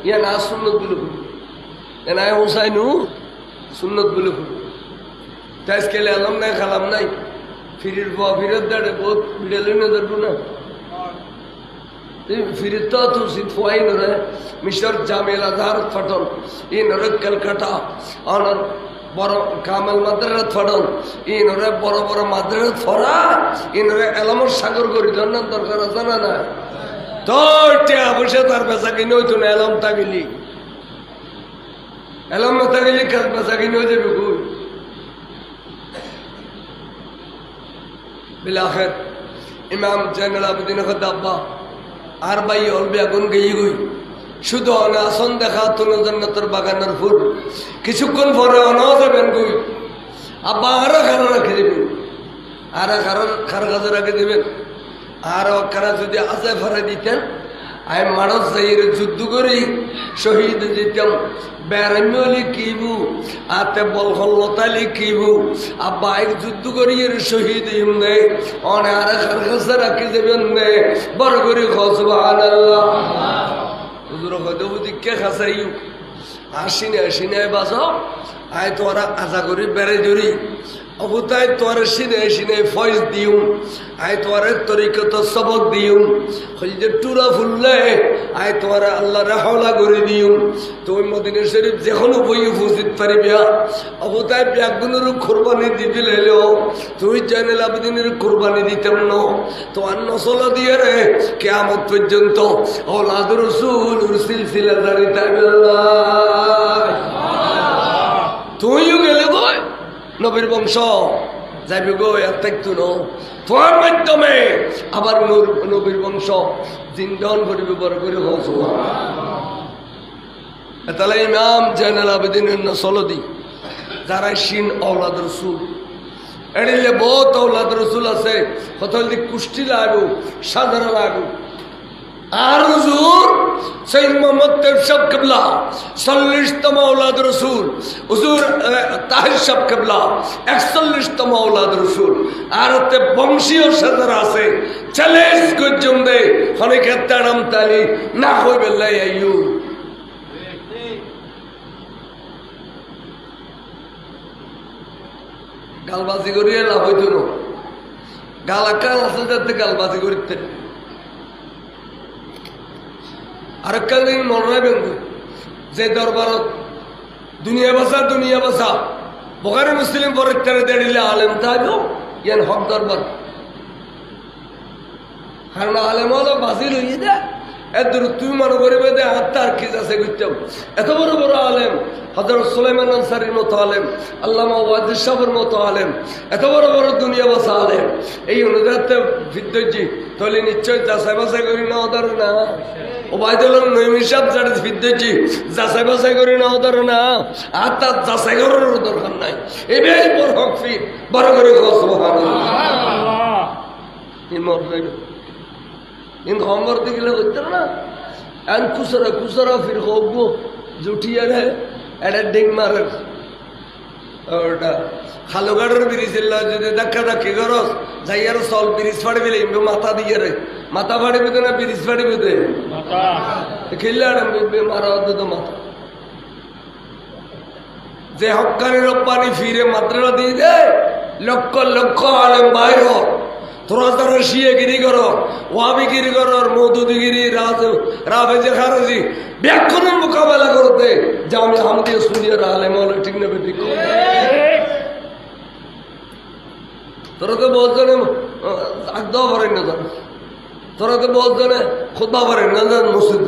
ইয়া না সুন্নত বলে এনা হুসাইনু সুন্নত বলে তাই স্কেলে আলম নাই খালাম নাই ফিরির ফিরত দাঁড়ে বহুত বিড়ালে না ধরবো না ফিরিত তো তুলসি ফুয়াই নরে মিশর জামেল আজহার ফটল ই নরে কলকাতা অনর বড় কামেল মাদ্রাসাত ফটল ই নরে বড় বড় মাদ্রাসাত ফরা ই নরে এলামর সাগর করি জন্য দরকার আছে না না তোরটে অবশ্য তার বেচা কিনে হইতো না এলাম তাগিলি এলাম না তাগিলি কাজ বেচা কিনে হয়ে যাবে কই बिलाखिर इमाम जैनुल आबिदीन खद्दाब्बा আর ভাই অলবে আগুন গিয়ে গই শুধু অনাসন দেখা তুলো জান্নাতের বাগানের ফুল কিছুক্ষণ পরে অনাও যাবেন গই আব্বা আরো খারা রাখে দেবেন আর খারা কাজে রাখে দেবেন আর ওখানে যদি আজে ফেরা দিতেন আই মারস যাইয়ের যুদ্ধ করি শহীদ যেতাম বেড়ামি কিবু আতে বল হল্লতালি কিবু আব্বা এক যুদ্ধ করিয়ে শহীদ হিমদে অনে আর কাছে রাখি দেবেন দে বড় করে সুবহানাল্লাহ হুজুর হয়তো বুঝিকে খাসাইও আসিনে বাজাও আয় তোরা আশা করি বেড়ে ধরি অবতায় তোর সিনে ফয়েজ দিও আয় তোর তরিকত সবক দিও হইতে টুরা ফুললে আয় তোর আল্লাহ হাওলা করে দিও তুই মদিনা শরীফ যখন বই উপস্থিত পারিবিয়া অবতায় ব্যাগুনের কুরবানি দিবি লেলো তুই জানেল আবেদিনের কুরবানি দিতাম ন তো অন্য সলা দিয়ে রে কিয়ামত পর্যন্ত ওলাদ রাসূল সিলসিলা জারি তাআল্লাহ তুইও গেলে গো নবীর বংশ যাইবে গো এত তোমার মাধ্যমে আবার নবীর বংশ জিন্দন করিবে বড় করে তাহলে ইমাম জাইনুল আবেদিনের নসলদি যারা শিন ঔলাদ রসুল এড়িলে বহুত ঔলাদ রসুল আছে হতল দি কুষ্টি লাগু সাধারণ লাগু আর হুজুর সৈয়দ মোহাম্মদ তেরশব কিবলা 40তম ঔলাদ রসুল হুজুর তাহির সাহেব কিবলা 41তম ঔলাদ রসুল আর তে বংশীয় সাদার আছে 40 গজমদে অনেকে তাড়াম তালি না হইবে লাই আইয়ু গালবাজি করিয়ে লাভ হইতো না গালাকাল আছে যাতে গালবাজি করিতে আরেকটা দিন মনে রাখবেন যে দরবারত দুনিয়া বাসা বুখারী মুসলিম পরীক্ষারে দেড়িলে আলেম থাকো ইয়ান হক দরবার কারণ আলেম হলো বাজিল হইয়ে দে এত তুমি মনে করবে দে আত্মার কি আছে করতাম এত বড় বড় আলেম হযরত সুলাইমান আনসারীর মতো আলেম আল্লামা ওয়াজিদ সাহেবের মতো আলেম এত বড় বড় দুনিয়া বাসা আলেম এই অনুযায়ী বিদ্যুৎজি তাহলে নিশ্চয় যাচাই বাছাই করি না ওদের না ওবায়দুল্লাহ নঈমী সাহেব যারা বিদ্যুৎজি যাচাই বাছাই করি না ওদের না আর তার যাচাই করার দরকার নাই এটাই বড় হক ফির বড় করে সুবহানাল্লাহ কিন্তু হোমওয়ার্ক দিলে করতে না এন কুসরা ফির হোক জুঠিয়ে রে এটা ডিং মারের ওটা খালুগাড়ের ব্রিজ যদি ধাক্কি করস যাই আর সল ব্রিজ ফাড়বি মাথা দিয়ে রে মাথা ফাড়িবি তো না ব্রিজ ফাড়িবি তো খেললে মারা তো মাথা যে হকানি রপ্পানি ফিরে মাত্রা দিয়ে দেয় লক্ষ লক্ষ আলেম বাইর তোরা তারা শিয়েগিরি করো ওয়াবিগিরি করো মৌদুদিগিরি রাফেজে খারজি ব্যাকরণের মোকাবেলা করতে জামি হামদিয়া সুনিয়ার আলেম হলো ঠিক না ঠিক তোরা তো বলছনে আগদাও পারেন না তোরা তো বলছনে খুতবা পারেন না জান মসজিদ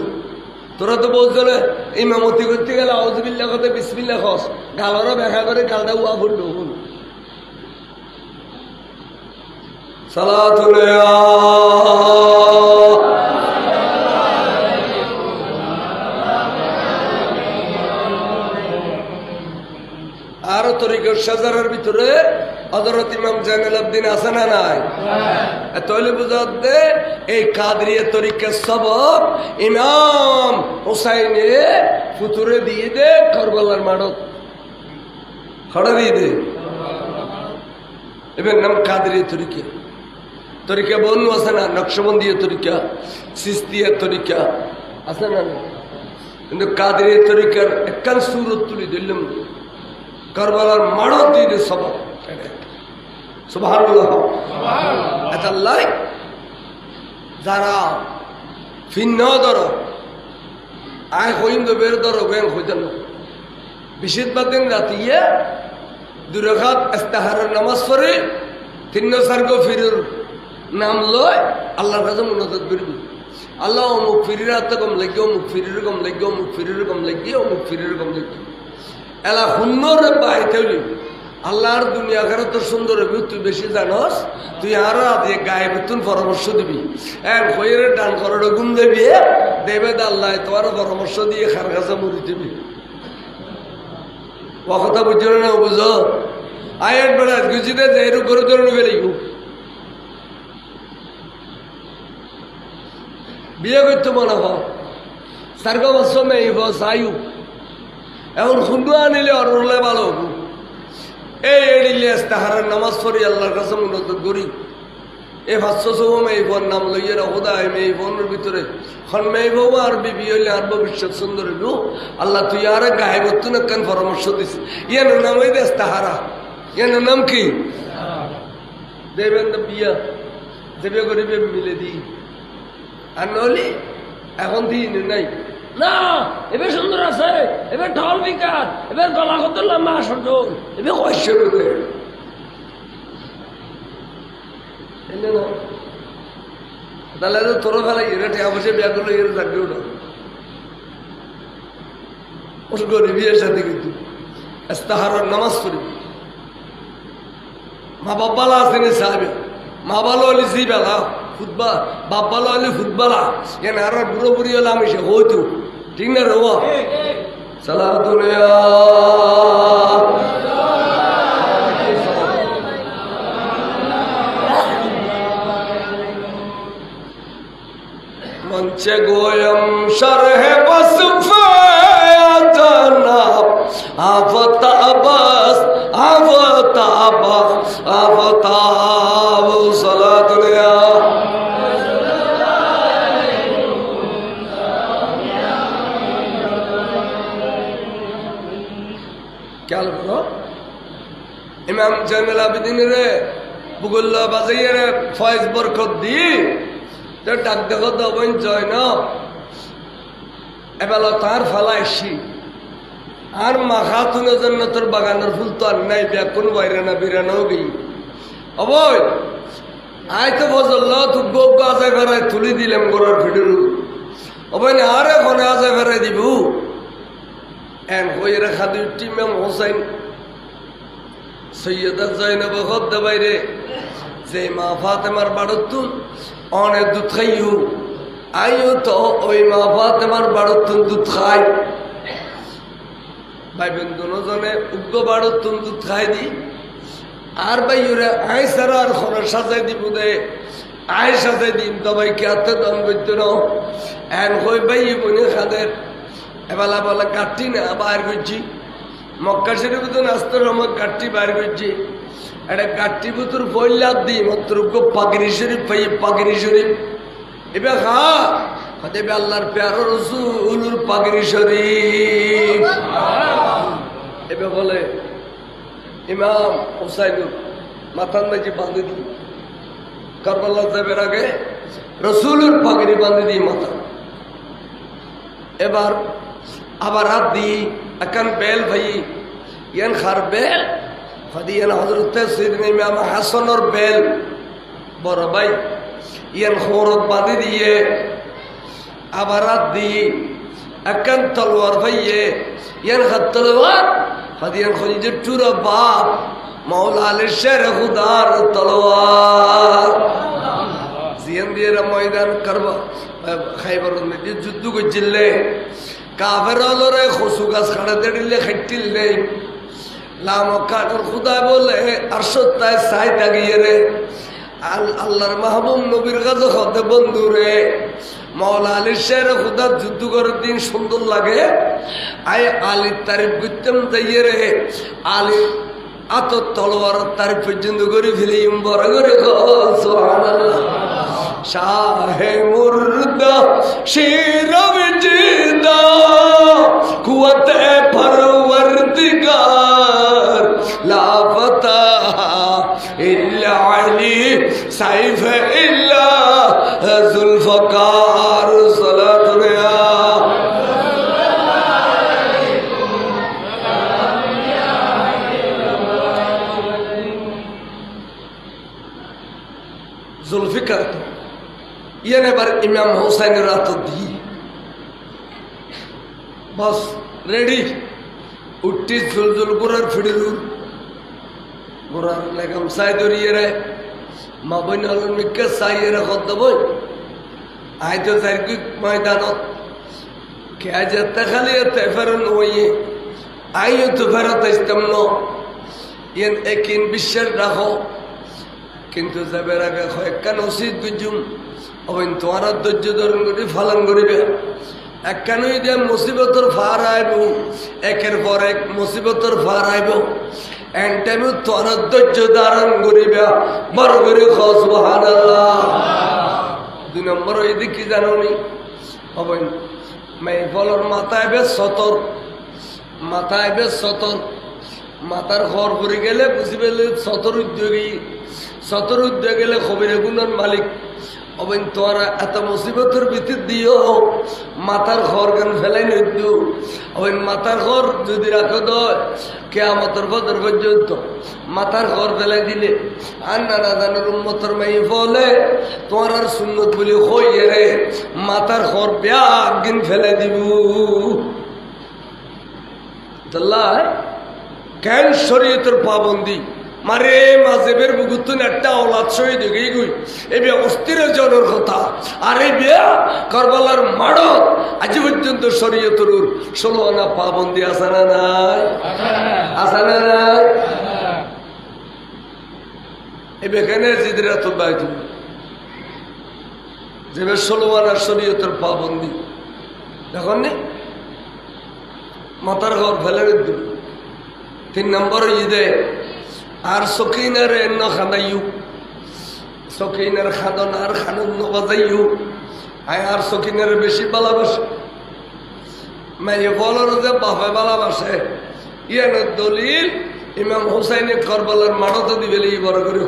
তোরা তো বলছনে ইমামতি করতে গেলে আউযুবিল্লাহ কথা বিসমিল্লাহ খস গালরা ব্যাখ্যা করে গালটা উয়া ফুললো সালাতুল আর তরিকর সাজারের ভিতরে হযরত ইমাম জাইনুল আবেদিন আছে না নাই তাহলে বুঝাতে এই কাদরিয়া তরিকার সবক ইমাম হুসাইনে ফুতুরে দিয়ে দে কারবালার মাঠত খড়া দিয়ে দে এবার নাম কাদরিয়া তরিকা বনু আছে না নকশবন্দিয়া তরিকা সিস্তিয়া তরিকা আছে না কিন্তু কাদরিয়া তরিকার একখান সুরত তুলি দিলাম কারবালার মাড়ত দিয়ে সবক সুবহানাল্লাহ আল্লাহ যারা ভিন্ন ধর আয় হইম তো বের ধরো বেন হইতেন বিশেষ বাদিন রাতিয়ে দুরাকাত ইস্তাহারের নামাজ পড়ে তিন সার্গ ফিরুর নাম লয় আল্লাহর কাছে মুনাজাত করবি আল্লাহ অমুক ফিরির হাতে কম লাগবে অমুক ফিরির কম লাগবে অমুক ফিরির কম লাগবে অমুক ফিরির কম লাগবে এলা সুন্দর পাইতে হলি আল্লাহর দুনিয়া ঘরে তোর সুন্দর হবি তুই বেশি জানস তুই আর দিয়ে গায়ে বেতন পরামর্শ দিবি এক হইয়ের ডান করার গুণ দেবি দেবে আল্লাহ তোমার পরামর্শ দিয়ে খার কাছে মরি দিবি ও কথা বুঝছো না বুঝো আয়ের বেড়া গুছিতে যেরু করে ধরে নেবে বিয়ে করতে মনে হয় সার্গ বছর মেয়ে সাইউ এখন খুন্ডু আনিলে অরলে ভালো হবো এই এড়িলে তাহার নামাজ পড়ি আল্লাহর কাছে মনত করি এই 500 মেয়ে বোন নাম লইয়ে রাখোদায় মেয়ে বোনের ভিতরে খন মেয়ে বউ আর বিবি হইলে আর ভবিষ্যৎ সুন্দর হইল আল্লাহ তুই আর গায়ে করতো না কেন পরামর্শ দিস ইয়ার নাম ওই দেশ তাহারা ইয়ার নাম কি দেবেন বিয়া দেবে গরিবে মিলে দিই আর নহলে এখন দিই নাই না এবার সুন্দর আছে এবার ঢল বিকার এবার গলা কত লম্বা আসল এবার কয়শ তাহলে তোর ফেলাই এরা ঠেয়া বসে বিয়া করলো এর চাকরি ওটা ওর গরিবের সাথে কিন্তু ইস্তাহারের নামাজ পড়ি মা বাবালা আসেনি সাহেব মা ভালো হলে সি বেলা ফুটবল বাপ ভালো হলে ফুটবলা এখানে আর বুড়ো বুড়ি হলে আমি সে হইতো ঠিক না রে সালা দুনিয়া मंचे गोयम शरह बस जनाब आफताबस आफताबा आफताब सला दुनिया क्या करो इमाम जैनुल आबिदीन रे बुगुल्ला बाजाइए रे फैज बरकत दी ডাক দেখো দেবেন জয় না এবেলা তার ফালাইছি আর মাখা তুনে জন্য তোর বাগানের ফুল তো আর নাই বেকুন বাইরে না বিরানাও গেই অবয় আয় তো বজল তুই গো আজা ফেরাই তুলি দিলাম গোড়ার ভিড়ু অবয় না আর এখন আজা ফেরাই দিব এন হয়ে রেখা দুই টিমাম হোসাইন সৈয়দা জয়নব হদ বাইরে যে মা ফাতেমার বাড়তুন অনেক দুধ খাইও আইও তো ওই মা ফাতেমার বাড়তুন দুধ খাই ভাই বোন দুজনে উগ্র বাড়তুন দুধ খাই দি আর ভাই ওরা আই সারা আর খরচ সাজাই দিব দে আই সাজাই দিন তো ভাই কে হাতে দম করতো না এন হই ভাই বোনে খাদের এবেলা বলা কাটটি না বাইর করছি মক্কা শরীফ তো নাস্তার আমার কাটটি বাইর করছি এটা গাঠি বুতুর বইলাদ দিই মাত্র পাগড়ি শরীফ পাই পাগড়ি শরীফ এবার দেবে আল্লাহর প্যার রসুলুর পাগড়ি শরীফ এবার বলে ইমাম হুসাইনুর মাথার মাঝে বাঁধে দিই কারবালা যাবের আগে রসুলুর পাগড়ি বাঁধে দিই মাথা এবার আবার হাত দিই এখন বেল ভাই ইয়ান খার বেল ফদিয়ান হযরত সাইয়েদনা ইমাম হাসানের বেল বড় ভাই ইয়ান খোরত বাঁধে দিয়ে আবার হাত দিই এখন তলোয়ার ভাইয়ে ইয়ান হাত তলোয়ার ফদিয়ান খলিজের চূড়া বাপ মাওলা আলী শের খুদার তলোয়ার জিয়ান দিয়ে ময়দান করবা খাইবারের মধ্যে যুদ্ধ করছিলে কাফের হলরে খসু গাছ খাড়াতে দিলে খাইটিল নেই লামকার খুদা বলে আর সত্যায় সাই তাগিয়ে রে আল্লাহর মাহবুব নবীর কাছে হতে বন্ধু রে মাওলা আলী শের খুদা যুদ্ধ করার দিন সুন্দর লাগে আয় আলীর তারিফ করতাম তাইয়ে রে আলী আত তলোয়ার তারিফ পর্যন্ত করে ফেলি বড় করে সুবহানাল্লাহ শাহে মুর্দা শিরব জিন্দা কুওয়াত পরওয়ারদিগার লা ফাতা ইল্লা আলী সাইফ ইল্লা যুলফকার সালাতুনা जुल्फिकार तो ये ने बार इमाम हुसैन रात दी बस रेडी उट्टी जुलजुल गुरार फिडिलु गुरार लेगम साइदोरिये रे माबन अलन मिक्के साइये रे खद बय आय तो सारकी मैदानत क्या जत्ता खाली तफरन होये आयो तो फरत इस्तमनो यन एकिन बिशर राखो কিন্তু যাবের আগে কয়েকটা নসিদ গুজুম অবেন তোমার ধৈর্য ধারণ করে ফালান করিবে একখানই দিয়ে মুসিবতর ফার আইব একের পর এক মুসিবতর ফার আইব এন টাইমে তোমার ধৈর্য ধারণ করিবে বড় করে সুবহানাল্লাহ। 2 নম্বর এই দিক কি জানো নি হবেন মেহফলের মাথায় বেশ সতর মাথায় বেশ সতর মাথার ঘর করে গেলে বুঝি পেলে সতর উদ্যোগে গেলে খবিরে গুণর মালিক অবেন তোরা এত মুসিবতের ভিতর দিও মাথার ঘর গান ফেলাই নইদ অবেন মাথার ঘর যদি রাখো দয় কেয়ামতের পদর পর্যন্ত মাথার ঘর ফেলাই দিলে আর নানা জানের উম্মতের মেয়ে ফলে তোমার আর সুন্নত বলে হইয়ে রে মাথার ঘর ব্যাগ দিন ফেলাই দিব কেন শরীয়তের পাবন্দি মারে মাঝেবের বুগুতুন একটা ওলাদ শহীদ হয়ে গই এই বিয়া অস্থির জনের কথা আর এই বিয়া কারবালার মাড় আজ পর্যন্ত শরীয়তের 16 আনা পাবন্দি আছে না নাই আছে না নাই এই বেখানে জিদরাত বাইতুল যে 16 আনা শরীয়তের পাবন্দি দেখুন নি মাথার ঘর ফেলে দিল 3 নম্বর ঈদে আর সকিনের এন্ন খানাইও সকিনের খাদন আর খানুন বাজাইও আর সকিনের বেশি ভালোবাসে মেয়ে বলার যে বাপে ভালোবাসে ইয়ানের দলিল ইমাম হুসাইনে কারবালার মাড়তে দিবেলি বড় করে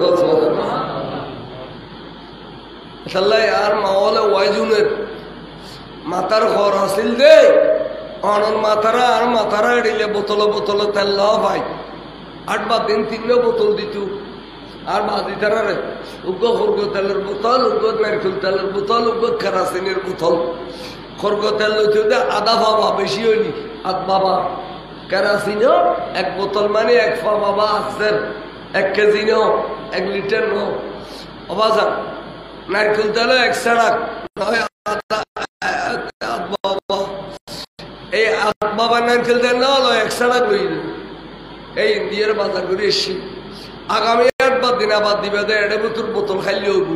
আর মাওয়ালে ওয়াইজুনের মাথার ঘর আসিল দে অনন মাথারা এড়িলে বোতল তেল লওয়া ভাই 8 বা দিন 3 বোতল দিত আর বাদি তারারে উগ্র খর্গ তেলের বোতল উগ্র নারকেল তেলের বোতল উগ্র কেরাসিনের বোতল খর্গ তেল লইতে আধা বাবা বেশি হইলি আধ বাবা কেরাসিনও 1 বোতল মানে 1 পা বাবা আছে 1 কেজি নো 1 লিটার নো অবাজা নারকেল তেল 1 সাড়াক বাবা এই আধ বাবা নারকেল তেল না হলো 1 সাড়াক লইলে এই ইন্ডিয়ার বাজার করে এসছি আগামী 8 বা দিন আবার দিবে দে এটা তোর বোতল খাইলে হইব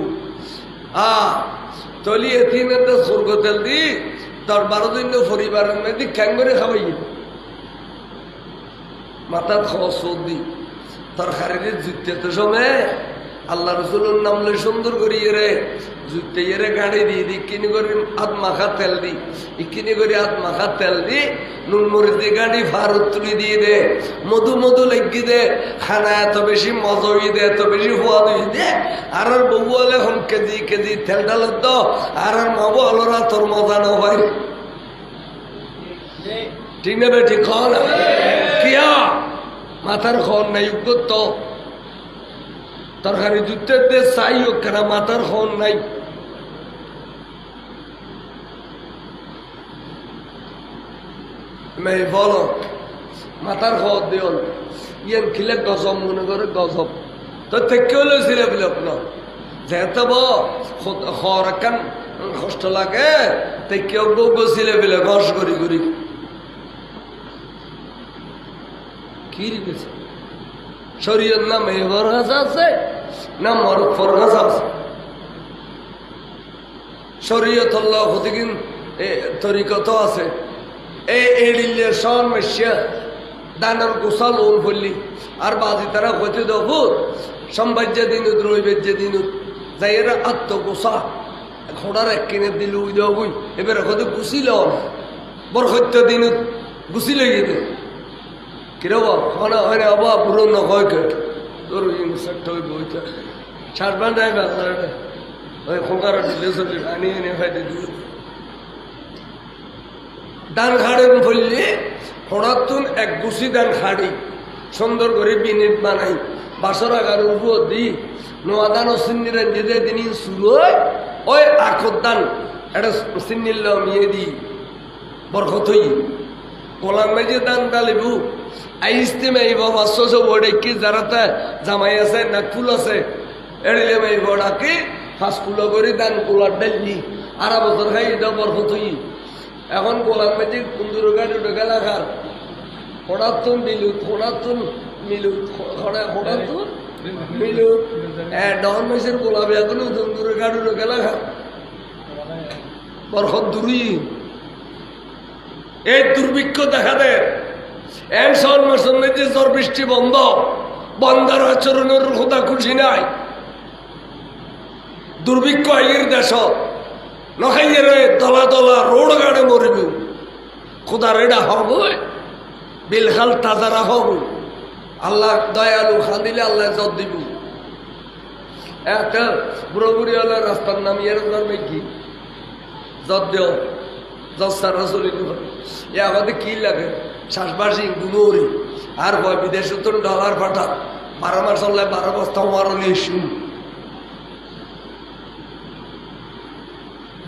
তলি এতিনে তো স্বর্গ তেল দি 10-12 দিন পরিবারের মেয়েদি খ্যাং করে খাওয়াই মাথার খাওয়া সর্দি তরকারির জুতে তো সময় আল্লাহ রসুলের নাম লই সুন্দর করি রে জুতে এরে গাড়ি দিয়ে দি কিনে করে আধ মাখা তেল দি ইকিনি করে আধ মাখা তেল দি নুন মরিচ দিয়ে গাড়ি ভারত তুলি দিয়ে দে মধু লেগি দে খানা এত বেশি মজা হয়ে দে এত বেশি সোয়াদ হয়ে দে আর বউ হলে এখন কেজি তেল ডালত দ আর মা বলরা তোর মজা না ভাই ঠিক না বেটি খাও না কিয়া মাথার খন নাই উগ্রত তরকারি জুতের দে চাই হোক কেন মাথার খন নাই মেয়ে বলো মাথার খবর দিও ইয়ান খিলে গজব মনে করে গজব তো থেকেও লইছিলে বলে আপনার যেহেতু খান কষ্ট লাগে থেকেও গছিলে বলে গস করি কি রেখেছে শরীয়ত না মেয়ে ফরগাছ আছে না মরদ ফরগাছ আছে শরীয়ত আল্লাহ হতিকিন তরিকত আছে এই এড়িলে সন মেশিয়া দানার গোসাল ওন ফললি আর বাজি তারা হইতে দেব সম্বাজ্য দিনত রইবেজ্য দিনত যাই এরা আত্মগোসা ঘোড়ার এক কিনে দিল উই দেব বই এবার হতে গুছিল বর সত্য দিনত গুছি লই গেতে কিরব হনা হয় না আবা পুরো নয় কেট তোর ইনসেক্ট হয়ে বইটা ছাড়বান নাই বাজারে ওই খোকার দিলে সবজি আনিয়ে এনে ফাইতে দিল দান খাড়েন ফললে হঠাৎ এক গুছি দান খাড়ি সুন্দর করে বিনিট বানাই বাসর আগার উপর দি নোয়া দান ও সিন্নির যেতে দিন শুরু হয় ওই আখর দান এটা সিন্নির মিয়ে দি বরকত হই গোলাম মাঝে দান ডালিবু আইসতে মাইব পাঁচশো সব ওডে কি যারা জামাই আছে নাকফুল আছে এড়িলে মাইব ডাকে ফাঁস ফুলো করে দান গোলার ডালি আড়া বছর খাই এটা বরকত হই এখন গোলাম মাঝে কুন্দুর গাড়ি ঢোকে লাগার হঠাৎ মিলুত ডন মেসের গোলাপি এখন কুন্দুর গাড়ি ঢোকে লাগার বরকত দূরই এই দুর্ভিক্ষ দেখা দেয় এন শহর মাসের মধ্যে ঝড় বৃষ্টি বন্ধ বন্দার আচরণের খোদা খুশি নাই দুর্ভিক্ষ আইয়ের দেশ নখাইয়ে রে দলা দলা রোড গাড়ে মরিব খোদা রেডা হব বিলখাল তাজারা হব আল্লাহ দয়ালু খাদিলে আল্লাহ জব দিব একটা বুড়ো বুড়ি হলে রাস্তার নাম ইয়ের ধর্মে কি জব দেও জসারা চলি এ আমাদের কি লাগে শ্বাসবাসী গুণরি আর ভয় বিদেশে তো ডলার পাঠা 12 মাস চললে 12 বস্তা মারলে ইস্যু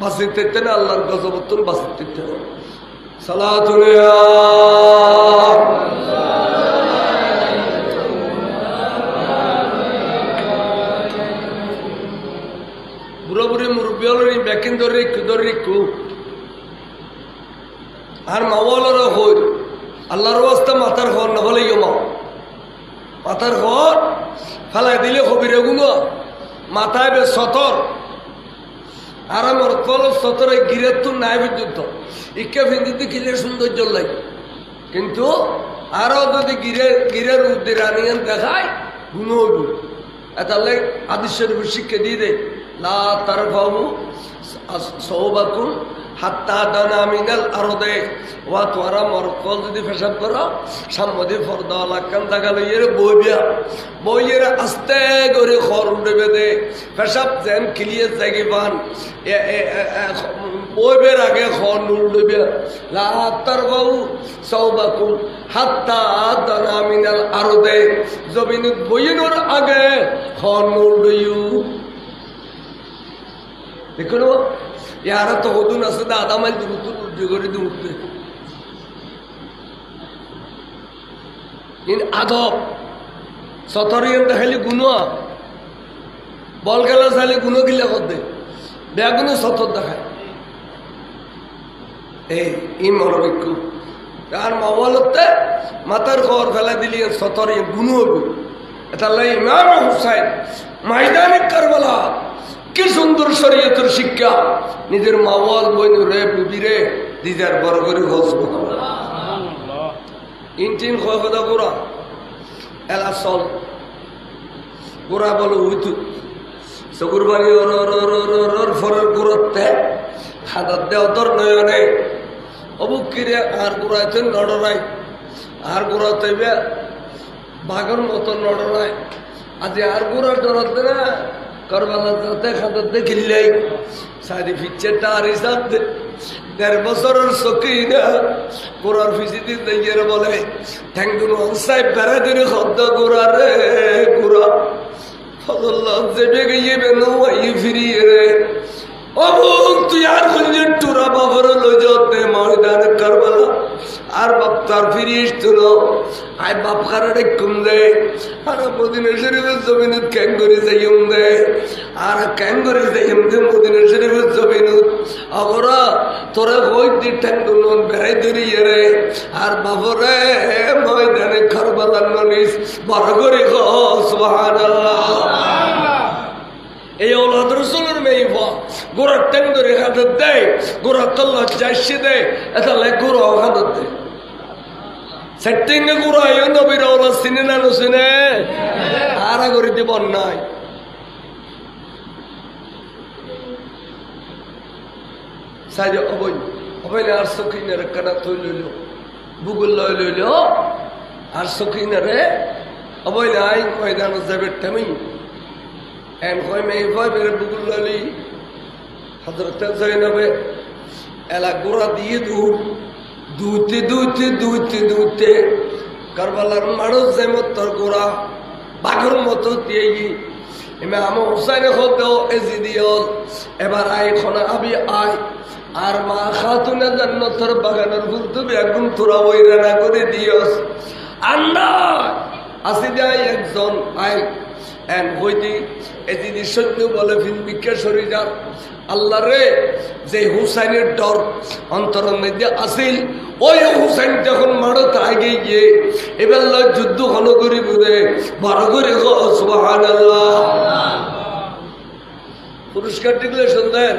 বাঁচিতে না আল্লাহর গজবতুন বাঁচিতে সালাতুল বুড়ো বুড়ি মুরব্বী হল ব্যাকিং দরিকু আর মাওয়ালারা হই আল্লাহর রাস্তা মাথার ঘর না হলে মাথার ঘর ফেলাই দিলে হবিরে গুলো মাথায় বে সতর আর আমার কল সতরে গিরের তো নাই বিদ্যুৎ ইকে ফিন্দিতে কিলের সৌন্দর্য লাগে কিন্তু আরো যদি গিরের উদ্দির আনিয়ান দেখায় গুণ হইব তাহলে আদিশ্বর শিক্ষা দিয়ে দেয় লা তার বাবু সৌবাকুন হাত্তা দানা মিনাল আরো দে ওয়া তোরা মরকল যদি পেশাব করো সামনে ফর্দা লাগান দাগাল ইয়ের বইয়ের আস্তে করে খর উঠবে দে পেশাব যেন ক্লিয়ার জায়গা পান বইবের আগে খর উঠবে লা তার বাবু সৌবাকুন হাত্তা দানা মিনাল আরো দে জমিন বইয়ের আগে খর উঠবেইউ দেখুন ইয়ারা তো হদুন আছে আধা মাইল দূর করে দূরতে আদব সতরিয়ান দেখালি গুণ বল খেলা চাইলে গুণ গিলা করতে বেয়া গুণে সতর দেখায় এই মরবিক্ষু আর মোবাইলতে মাথার খবর ফেলা দিলি সতরিয়ান গুণ হইব এটা ইমাম হুসাইন ময়দানে কারবালা কি সুন্দর শরীয়তের শিক্ষা নিজের মাওয়াল বইন রে বিবিরে দিদার বড় করে ঘষব ইনটিন খোদা গোড়া এলা চল গোড়া বলো উইতু চকুর বাড়ি ফরের গোড়তে হাতার দেওয়া তোর নয়নে অবুক কিরে আর গোড়াইতে নডরাই আর গোড়াতে বাঘের মতো নডরায় আজ আর গোড়া ডরাতে না করবালা যাতে খাতার দেখিলাই সারি ফিচেটা আর হিসাব 1.5 বছরের চকি না গোড়ার ফিসিতে দিয়ে বলে ঠ্যাংগুলো সাহেব বেড়া করে শব্দ গোড়া রে গোড়া ফজল্লা চেপে গিয়ে বেনো ফিরিয়ে রে অবুক তুই আর খুঁজে টুরা বাবর লই যাতে ময়দানে কারবালা আর বাপ তার ফিরিস তুলো আয় বাপ কারারে কুম দে আর মদিনা শরীফের জমিনত ক্যাং করে যাইম দে আর ক্যাং করে যাইম দে মদিনা শরীফের জমিনত অগরা তোরা হই দি ঠ্যাঙ্গুলো বেড়াই ধরিয়ে রে আর বাবরে ময়দানে কারবালা ননিস বড় করে গো সুবহানাল্লাহ এই ওলাদ রসুলের মেয়ে গোড়ার ট্যাং ধরে হাতত দেয় গোড়ার তল্লা যাইসে দেয় এটা লাই গোড়া হাতত দেয় সেটিংয়ে গোড়া এই নবীর ওলা চিনে না নুচিনে আর করে দিব নাই সাইডে অবৈ আর সখিনের কানা থই লইল বুগুল লই লইল আর সখিনারে অবৈ নাই ময়দান যাবে টেমি এন হয় মেয়ে ভয় বেড়ে বুকুল লালি হজরত জৈনবে এলা গোড়া দিয়ে দুতে কারবালার মানুষ যেমন তোর গোড়া বাঘের মতো দিয়ে এমে আমার হুসাইনে হতেও এজি দিও এবার আয় খনা আবি আয় আর মা খাতুনে জান্নাতের বাগানের ফুল তুমি একদম তোরা ওই রানা করে দিওস আন্না আসি যায় একজন আয় এন হইতি এদিদি সত্য বলে ভিক্ষা সরি যান আল্লাহ রে যে হুসাইনের ডর অন্তরের মধ্যে আসিল ওই হুসাইন যখন মারত আগে গিয়ে এবার যুদ্ধ ঘন করি বুঝে বড় করে সুবহানাল্লাহ পুরস্কার টিকলে সুন্দর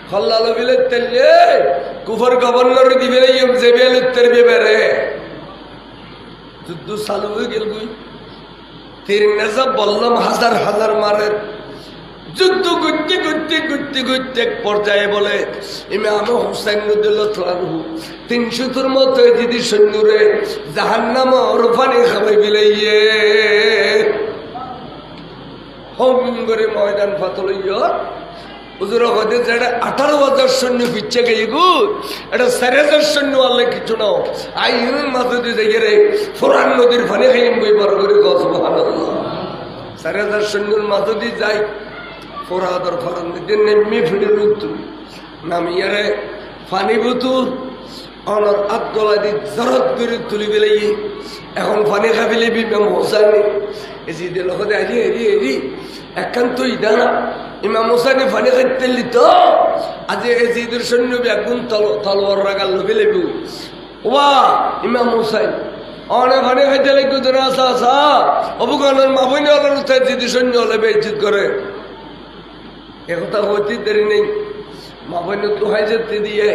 খল্লালো বিলে তেললে কুফর গভর্নর দিবে যে বেলে তেরবে বেড়ে যুদ্ধ চালু হয়ে গেল গুই তীর নেজা বললাম হাজার হাজার মারের যুদ্ধ করতে করতে করতে করতে এক পর্যায়ে বলে ইমাম হুসাইন রাদিয়াল্লাহু 300 মতো যদি সৈন্যরে জাহান্নাম রফানি খাবে বিলাইয়ে হম করে ময়দান ফাতলইয়া হুজুর কইতে যেটা 18,000 সৈন্য পিছে গই গো এটা 4,000 সৈন্য আল্লাহ কিছু নাও আইন মাঝে দিয়ে যাই রে ফোরান নদীর পানি খাইম বই বড় করে সুবহানাল্লাহ 4,000 সৈন্যর মাঝে দিয়ে যাই ফোরাদর ফরান দিন নেমে ফিরে রুতু নামিয়ারে পানি বুতুর অনর আব্দুল্লাহ দি জরত করে তুলি বেলাই এখন পানি খাবিলে ইমাম হোসেন এজিদের লগতে আজি এরি এরি একান্ত ইদানা ইমাম হোসেন পানি খাইতে লিত আজ এজিদের সৈন্য বেগুন তলোয়ার রাগাল বেলেবু ওয়া ইমাম হোসেন অনেক পানি খাইতে লাগবে তোরা আসা আসা অবগানের মাবনি আলার উঠায় যদি সৈন্য হলে বেইজ্জত করে একথা হইতে দেরি নেই মাবন্য দোহাই যেতে দিয়ে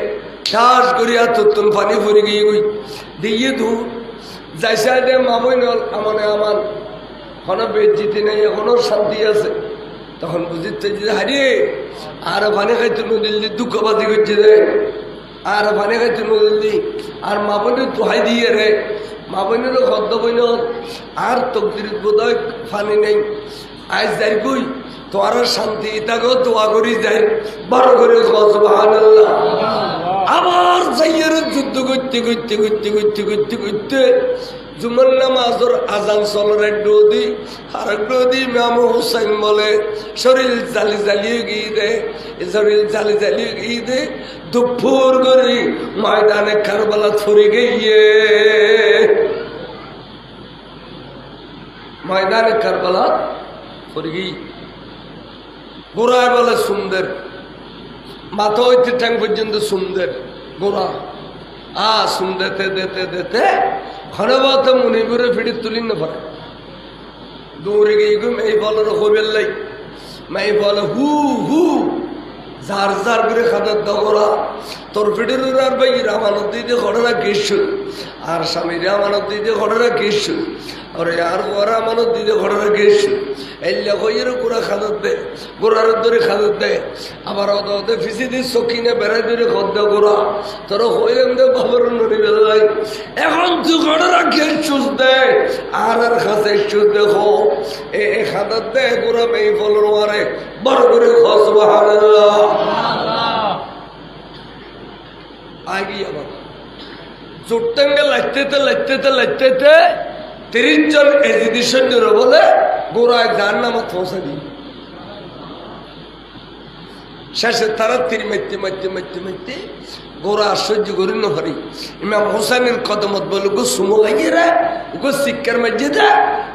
ঠাস করিয়া তোর পানি ফুরি গিয়ে গই দিয়ে ধু যাইসা দে মাবন্য আমানে আমার কোনো বেজ্জিতি নেই এখনো শান্তি আছে তখন বুঝিতে যে হারিয়ে আর পানি খাইতে নদী দুঃখবাদী করছে রে আর পানি খাইতে নদী আর মাবন্য দোহাই দিয়ে রে মাবন্যের খদ্দ বইন আর তকদির বোধহয় পানি নেই আজ যাই কই তোমার শান্তি তাকে দোয়া করি যাই বড় করে সুবহানাল্লাহ আবার যাইয়ের যুদ্ধ করতে করতে করতে করতে করতে করতে জুমার নামাজের আজান চলার এক নদী আর এক নদী ইমাম হুসাইন বলে শরীর জালি জ্বালিয়ে গিয়ে দে শরীর জালি জ্বালিয়ে গিয়ে দে দুপুর করে ময়দানে কারবালা ছড়ে গিয়ে ময়দানে কারবালা ছড়ে গিয়ে গোড়ায় বলে সুন্দর মাথা হইতে ট্যাং পর্যন্ত সুন্দর গোড়া সুন্দরতে দেতে দেতে খনবাতে মনিপুরে ফিরে তুলি না পারে দৌড়ে গিয়ে গো মেয়ে বল হবেল লাই মেয়ে বল হু হু ঝার ঝার করে খাদের দগরা তোর ফিটের আর ভাই রামানত দিতে ঘটনা কেশু আর স্বামীর আমানত দিতে ঘটনা কেশু আর আর ওরা আমানত দিতে ঘটনা কেশু এল্লা হইয়ের গোড়া খাদত দেয় গোড়ার ধরে খাদত দেয় আবার ওদের ফিসি দিয়ে চকিনে বেড়াই ধরে খদ্দ গোড়া তোর হইলেন দে বাবার নড়ি বেলাই এখন তুই ঘটনা কেশুস দেয় আর আর খাতে সুস দেখো এ খাদত দেয় গোড়া মেয়ে বলর মারে বড় করে সুবহানাল্লাহ আগে আবার জোরটাঙ্গে লাগতে লাগতে 30 জন এজিদি সৈন্যরা বলে গোড়ায় যার নামত পৌঁছা দিই শেষে তারা তীর মারতে মারতে মারতে মারতে গোড়া আশ্চর্য করি না পারি ইমাম হোসেনের কদমত বলে গো সুমো লাগিয়ে রে গো শিক্ষার মাঝে দে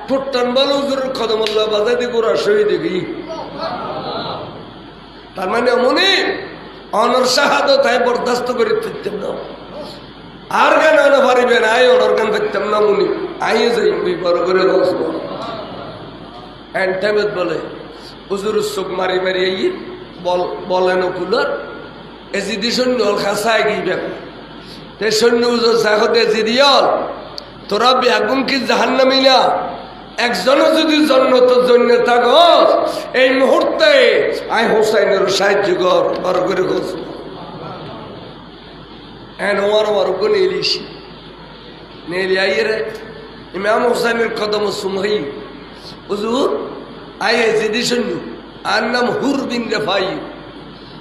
ঠোঁটান বলো হুজুরের কদমল্লা বাজা দিয়ে গোড়া শহীদ গিয়ে তার মানে এমনই অনর শাহাদত হয় বরদাস্ত করে ফিরতাম না আর গান আনা পারিবেন আই অনর গান ফিরতাম না মুনি আইয়ে যাই বড় করে এন্টামেত বলে হুজুর চোখ মারি মারি আই বলেন কুলার এজিদি সৈন্য খাসায় গিয়ে তে সৈন্য হুজুর সাহতে এজিদিয়ল তোরা বেগুন কি জাহান্নামী না একজনও যদি জন্নত জন্য থাকো এই মুহূর্তে আই হোসাইনের সাহায্য কর বড় করে গোস এন ওয়ার ওয়ার কো নেলিস নেলি আইরে ইমাম হোসেনের কদম সুমহি হুজুর আয়ে জিদি সৈন্য আর নাম হুর বিন রেফাই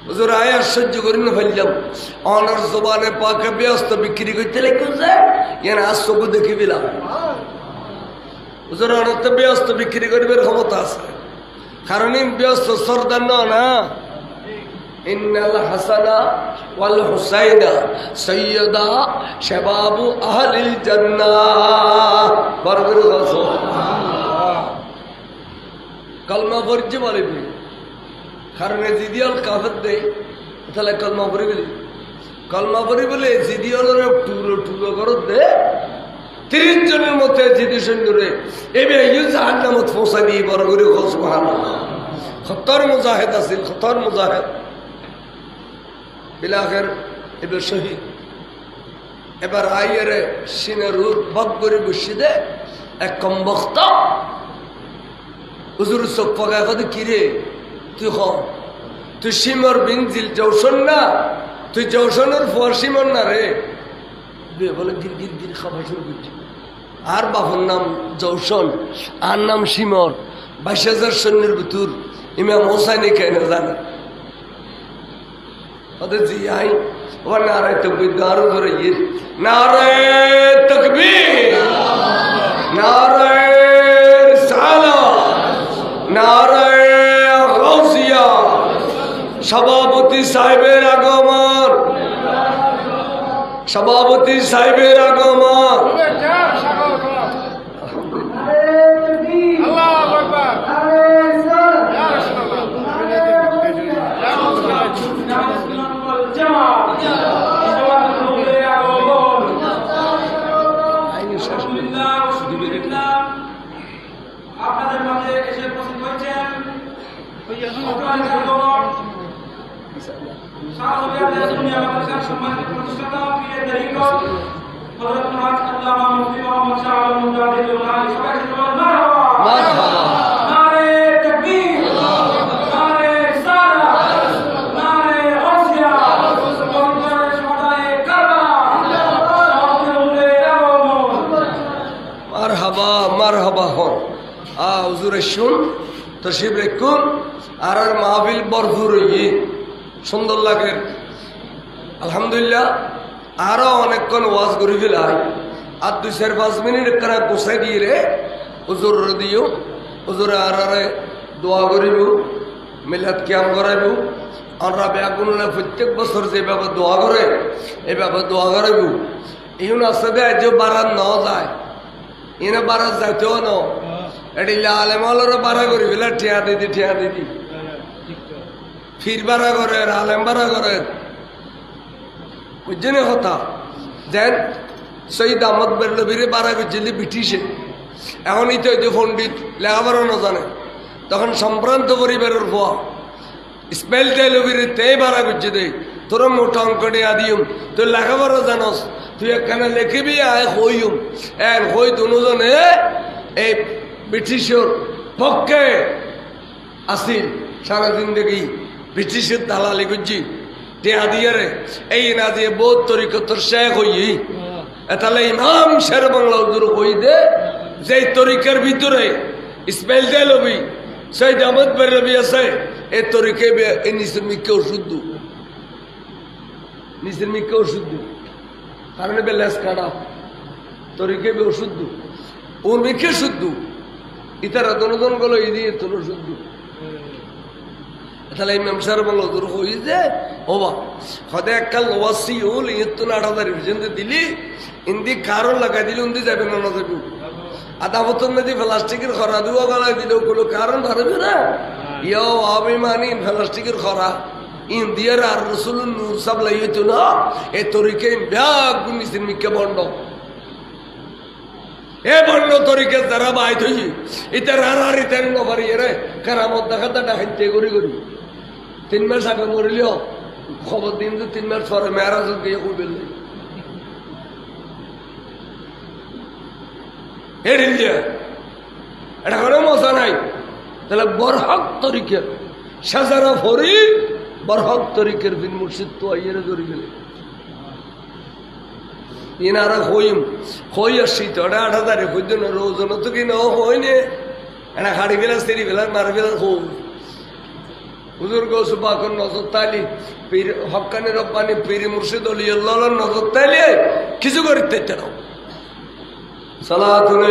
হুজুর আয় আশ্চর্য করি না ফেললাম অনার জবানে পাকে ব্যস্ত বিক্রি করতে লেগেছে এর আশ্চর্য দেখি পেলাম হুজুর অনেকটা ব্যস্ত বিক্রি করবার ক্ষমতা আছে কারণ ব্যস্ত সর্দার না ইন্নাল হাসানা ওয়াল হুসাইনা সাইয়্যিদা শাবাবু আহলিল জান্নাহ বরবর সুবহানাল্লাহ কলমা পড়তে বলবি কারণ জিদিয়াল কাফের দেয় তাহলে কলমা পড়ি বলে জিদিয়ালের টুলো করত দে 30 জনের মধ্যে জিদি সৈন্যরে এবার জাহান্নামত পৌঁছা দিয়ে বড় করে সুবহানাল্লাহ খতর মুজাহিদ আছিল খতর মুজাহিদ বিলাখের এবার শহীদ এবার আইয়ারে সিনে রুদ বক করে বসি দে এক কম বক্ত হুজুর চোখ পাকা কত কিরে তুই তুই সিমর বিন জিল জৌসন না তুই জৌসনের ফর সিমর না রে বলে গির গির গির খাবার শুরু করছি আর বাবার নাম জৌসন আর নাম সিমর 22,000 সৈন্যের ভিতর ইমাম হোসাইনি কেন জানে ওদের জি আই ওর নারায় তকবীর গারো ধরে গিয়ে নারায় তকবীর নারায় রিসালাত নারায় গাউসিয়া সভাপতি সাহেবের আগমন সভাপতি সাহেবের আগমন আপনাদের মাঝে এসে উপস্থিত হয়েছেন সম্মানিত প্রতিষ্ঠাতা পীরের তরিকত হযরত আল্লামা মুফতি মুহাম্মদ শাহ আলম মুজাহিদুল্লাহ সবাই মারহাবা নারে তাকবীর নারে রিসালাত নারে গাউসিয়া বন্দরে সদায়ে কারবালা মারহাবা মারহাবা হন হুজুরে শুন তশরিফ রাখুন আর মাহফিল ভরপুর হই সুন্দর লাগে আলহামদুলিল্লাহ আরো অনেকক্ষণ ওয়াজ করে ফেলাই আর 2-4-5 মিনিট একখানা গোসাই দিয়ে রে হুজুর দিও হুজুরে আর দোয়া করিব মিলাদ কিয়াম করাইব আমরা ব্যাগুনে প্রত্যেক বছর যেভাবে দোয়া করে এইভাবে দোয়া করাইব ইউন আসতে আজ বারাত ন যায় ইনে বারাত যাইতেও ন এটি আলেমালেরও বাড়া করি ফেলে ঠিয়া দিদি ফির বাড়া করে আলেম বাড়া করে বুঝছেন কথা যেন শহীদ আহমদ বেরলবীরে বাড়া করছিল ব্রিটিশে এখনই তো পণ্ডিত লেখাপড়া না জানে তখন সম্ভ্রান্ত পরিবারের ভুয়া স্পেল টেলবির তে বাড়া করছে দে তোর মোটা অঙ্কটি আদিম তুই লেখাপড়া জানস তুই একখানে লেখিবি আয় হইম এক হই দুজনে এই ব্রিটিশের পক্ষে আসিল সারা জিন্দগি ব্রিটিশের দালালি করছি টিয়া দিয়ে রে এই না দিয়ে বহুত তরিকতর শেখ হই তাহলে ইমাম শের বাংলা হুজুর হই দে যে তরিকার ভিতরে ইসমাইল দেলবি সৈয়দ আহমদ বেরলবি আছে এই তরিকে এই নিচের মিকেও শুদ্ধ নিচের মিকেও শুদ্ধ কারণে বেলেস কাটা তরিকে বে অশুদ্ধ ওর মিকে শুদ্ধ ইতারা দনদন গুলো এই দিয়ে তোর শুদ্ধ তাহলে ইমাম সাহেব বলল তোর হই যে ওবা হদে একটা ওয়াসি হল ইতো না 8,000 পর্যন্ত দিলি ইন্দি কারণ লাগাই দিলি উন্দি যাবে না না যাবে আধা বোতল নদী প্লাস্টিকের খরা দুয়া গলায় দিলেও কোনো কারণ ধরবে না ইয়ো অভিমানী প্লাস্টিকের খরা ইন্দিয়ার আর রসুল নূর সব লাইতো না এ তরিকে ব্যাগ গুনিসিন মিকে বন্ড এ বন্ড তরিকে যারা বাইত হই ইতে রারার ইতে নবারি রে কারামত দেখাতা ডাহাইতে করি 3 মাস আগে মরিলিও খবর দিন যে 3 মাস পরে মেরাজ গিয়ে কইবেন এটা কোনো মজা নাই তাহলে বরহক তরিকের সাজারা ফরি বরহক তরিকের বিন মুর্শিদ তো আইয়ের ধরে গেলে ইনারা হইম হই আসছি তো এটা 8,000 হইত না রোজন তো কি না হয়নি এটা হাড়ি ফেলা সেরি ফেলা মারি ফেলা হই হুজুর গৌসু পাকর নজর তাইলি পীর হক্কানি রব্বানি পীর মুর্শিদ অলিউল্লাহ নজর তাইলি কিছু করিতে চাও সালাতুন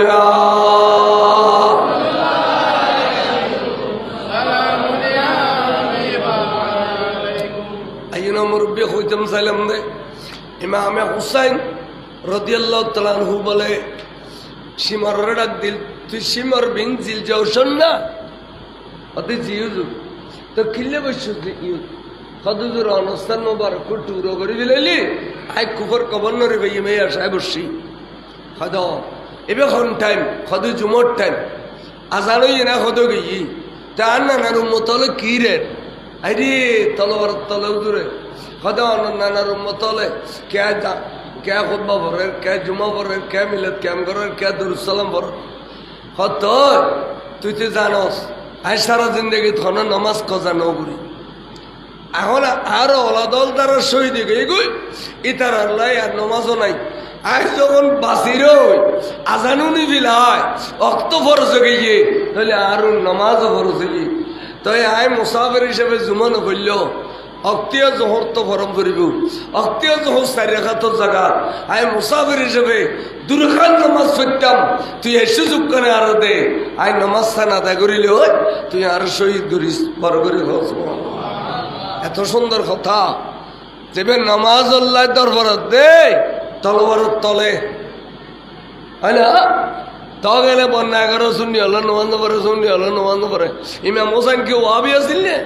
আইনা মুরব্বি হইতাম সালাম দে ইমাম হুসাইন রাদিয়াল্লাহু তাআলা আনহু বলে সিমর ডাক দিল তুই সিমর বিন জিল জৌশন না অতি জিউজু তো খিল্লে বসছ ইউ কদুর অনুষ্ঠান মোবারক টুরো করে দিলেলি আই কুফর গভর্নর ভাই মেয়া সাহেব বসি খদ এবে কোন টাইম খদ জুমর টাইম আজানই না খদ গই তা না না উম্মত হলো কি রে আইরে তলবার তলে দূরে খদা অনন্যার উম্মত হলে কে খুতবা পড়ে, কে জুমা পড়ে, কে মিলাদ ক্যাম করে, কে দুরুদ সালাম পড়ে। হত তুই তো জানস আই সারা জিন্দগি থন নমাজ কজা নগুরি এখন আরো ওলাদল তারা শহীদ গই ইতার আল্লাহ আর নমাজও নাই। আই যখন বাসির আজানু নিবিল হয় অক্ত ফরজ গিয়ে তাহলে আর নমাজও ফরজ গিয়ে তাই আই মুসাফির হিসেবে জুমানো বলল অক্তীয় জোহর তো ফরম করিব, অক্তীয় জোহর চারি রেখাতর জায়গা আই মুসাফির হিসেবে দুরখান নমাজ পড়তাম। তুই এই সুযোগ করে আর দে আই নমাজ স্থান আদায় করিলে তুই আর শহীদ করিস বড় করে। এত সুন্দর কথা যেবে নমাজ আল্লাহ দরবারত দে তলবারত তলে হয় না। তা গেলে বন্যা 11 শূন্য হলো নমাজ পরে, শূন্য হলো নমাজ পরে। ইমাম হোসেন কি ওয়াবি আসিল নে?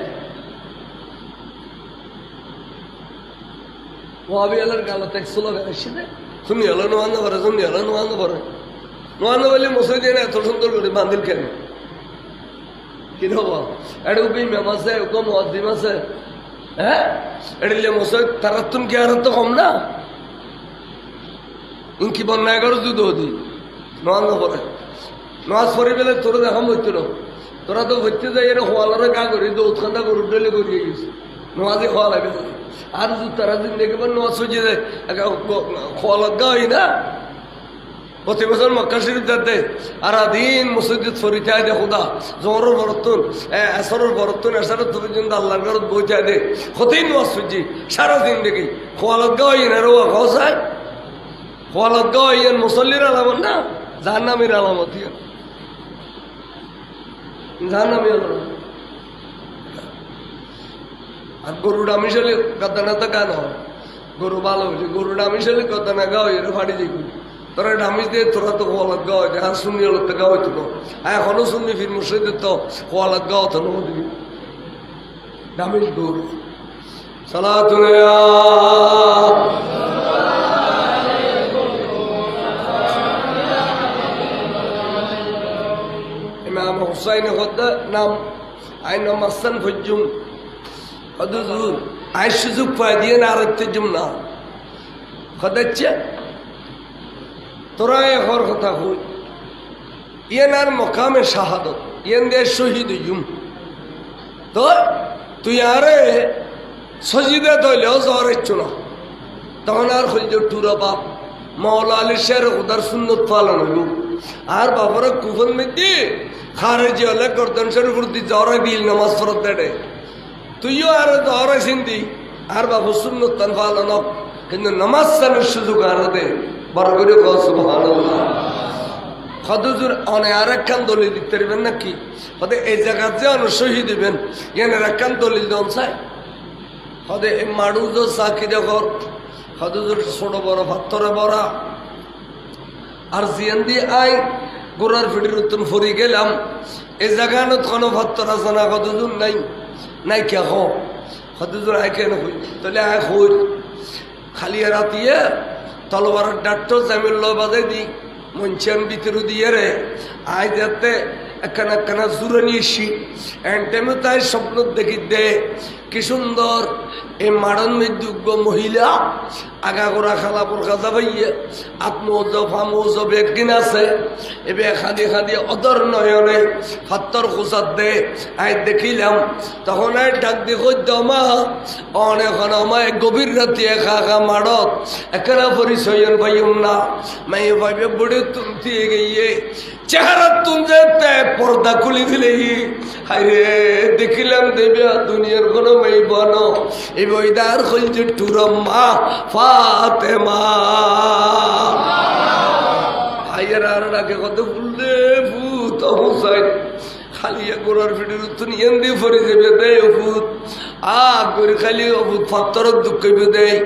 ওয়াবি আলার গালত এক স্লোগান আসছে না, শূন্য হলো নমাজ পরে, শূন্য হলো নমাজ পরে। নমাজ বলে মসজিদে এত সুন্দর করে বান্ধিল কেন? কি হবো এটা উকি ইমাম আছে, উকো মুয়াজ্জিম আছে। হ্যাঁ এটা মসজিদ তারা তুমি কি আর তো কম না? ইনকি বন্যা 11 যুদ্ধ হতি নমাজ পড়ে, নমাজ পড়ে পেলে তোরা দেখাম হইতো না। তোরা তো হইতে যাই এর হওয়ালারে গা করি তো উৎখান্দা গরু ডেলে করিয়ে গেছে নমাজে হওয়া লাগে। আর তারা দিন দেখবে নমাজ হয়ে যায় হওয়ালার গা হয় না। প্রতি বছর মক্কা শরীফ যাতে আর দিন মসজিদ ফরিতে দে খুদা জোহরের বরতুন আসরের বরতুন এসারের পর্যন্ত আল্লাহর ঘরত বইতে দে হতেই নমাজ হইছি সারা দিন দেখি হওয়ালার গা হয় না রোয়া খাওয়া হওয়ালার গা হইয়েন মুসল্লির আলামত না, জাহান্নামীর আলামত। জাহান্নামী আলামত। আর গরুটা মিশালে কথা না তো গান হয়, গরু ভালো হয়েছে গরুটা মিশালে কথা না গা হয়ে ফাটি যাই। তোরা ডামিজ দিয়ে তোরা তো হওয়ালাত গা হয়, আর শুনি হলো তো গা হইতো না। এখনো শুনবি ফির মুর্শিদের তো হওয়ালাত গা হতো না দিবি ডামিজ গরু সালাতুল ইমাম হুসাইন হদ্দা নাম আইন মাসান ফজ্জুম হদুজুর আই সুযোগ পাই দিয়ে না আর তেজুম না হদাচ্ছে তোরা হর কথা হই ইয়েন আর মকামে শাহাদত ইয়েন দে শহীদ ইউম তো তুই আরে সজিদে ধরলেও জ্বর ইচ্ছু না তখন আর হইল টুরা বাপ মৌলা আলী শের উদার সুন্নত পালন হইল। আর বাবারা কুফন মেদি খারেজি হলে গর্দন শরীফ দি জ্বর বিল নামাজ ফরত দেড়ে তুইও আর জ্বর সিন্দি আর বাবু সুন্নত তান পালন কিন্তু নামাজ সানের সুযোগ আর দে বড় করে কও সুবহানাল্লাহ। খদুজুর অনে আর একখান দলিল দিতে পারবেন নাকি? হতে এই জায়গার যে অন শহীদ দিবেন এনের একখান দলিল দেন চাই হতে এই মাড়ুজ চাকি দেখর খদুজুর ছোট বড় পাথরে বড়া আর জিয়ান দিয়ে আই গোড়ার ফিটির উত্তম ফুরি গেলাম এই জায়গানত কোনো পাথর আছে না খদুজুর নাই নাই কে খদুজুর আই কেন হই তাহলে আয় হই খালি রাতিয়ে তলবারের ডাক্তার জামিল বাজাই দি মঞ্চান ভিতরে দিয়ে রে আয় যাতে একখানা একখানা জুড়ে নিয়েছি এনটেমে তাই স্বপ্ন দেখি দে কি সুন্দর এই মারণ মৃত্যুজ্ঞ মহিলা আগা গোড়া খালা পরখা যাবাইয়ে আত্মৌজ ফামৌজ একদিন আছে এবে খাদি খাদি অদর নয়নে ফাত্তর খোঁচাত দে আই দেখিলাম তখন আই ডাক দি কইদ মা অনেক মা গভীর রাতি একা একা মারত একখানা পরিচয় পাইম না মাই ভাবে বুড়ে তুমতি গিয়ে চেহারা তুম যেতে পর্দা খুলি দিলে হাইরে দেখিলাম দেবে দুনিয়ার কোনো মেয়ে বনো এই বইদার হইছে টুরম্মা ফাতেমা হাইয়ের আর ডাকে কত ফুললে ভূত হুসাইন খালি গোড়ার ফিটির উত্তর ইয়েন দিয়ে ফরে যাবে দেয় অভূত করে খালি অভূত ফাত্তরত দুঃখ দেয়